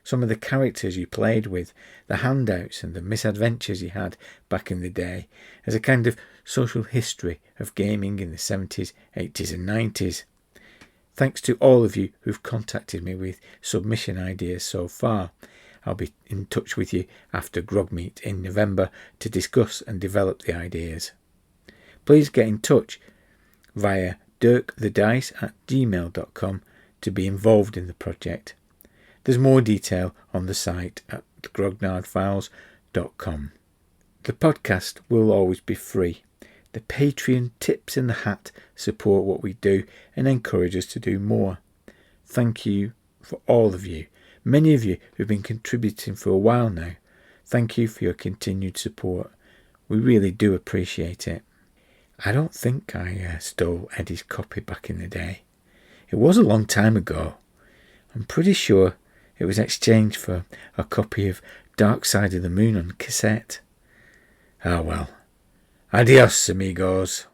some of the characters you played with, the handouts and the misadventures you had back in the day, as a kind of social history of gaming in the 70s, 80s and 90s. Thanks to all of you who've contacted me with submission ideas so far. I'll be in touch with you after Grogmeet in November to discuss and develop the ideas. Please get in touch via dirkthedice@gmail.com to be involved in the project. There's more detail on the site at grognardfiles.com. The podcast will always be free. The Patreon tips in the hat support what we do and encourage us to do more. Thank you for all of you. Many of you who've been contributing for a while now. Thank you for your continued support. We really do appreciate it. I don't think I stole Eddy's copy back in the day. It was a long time ago. I'm pretty sure it was exchanged for a copy of Dark Side of the Moon on cassette. Ah well. Adios, amigos.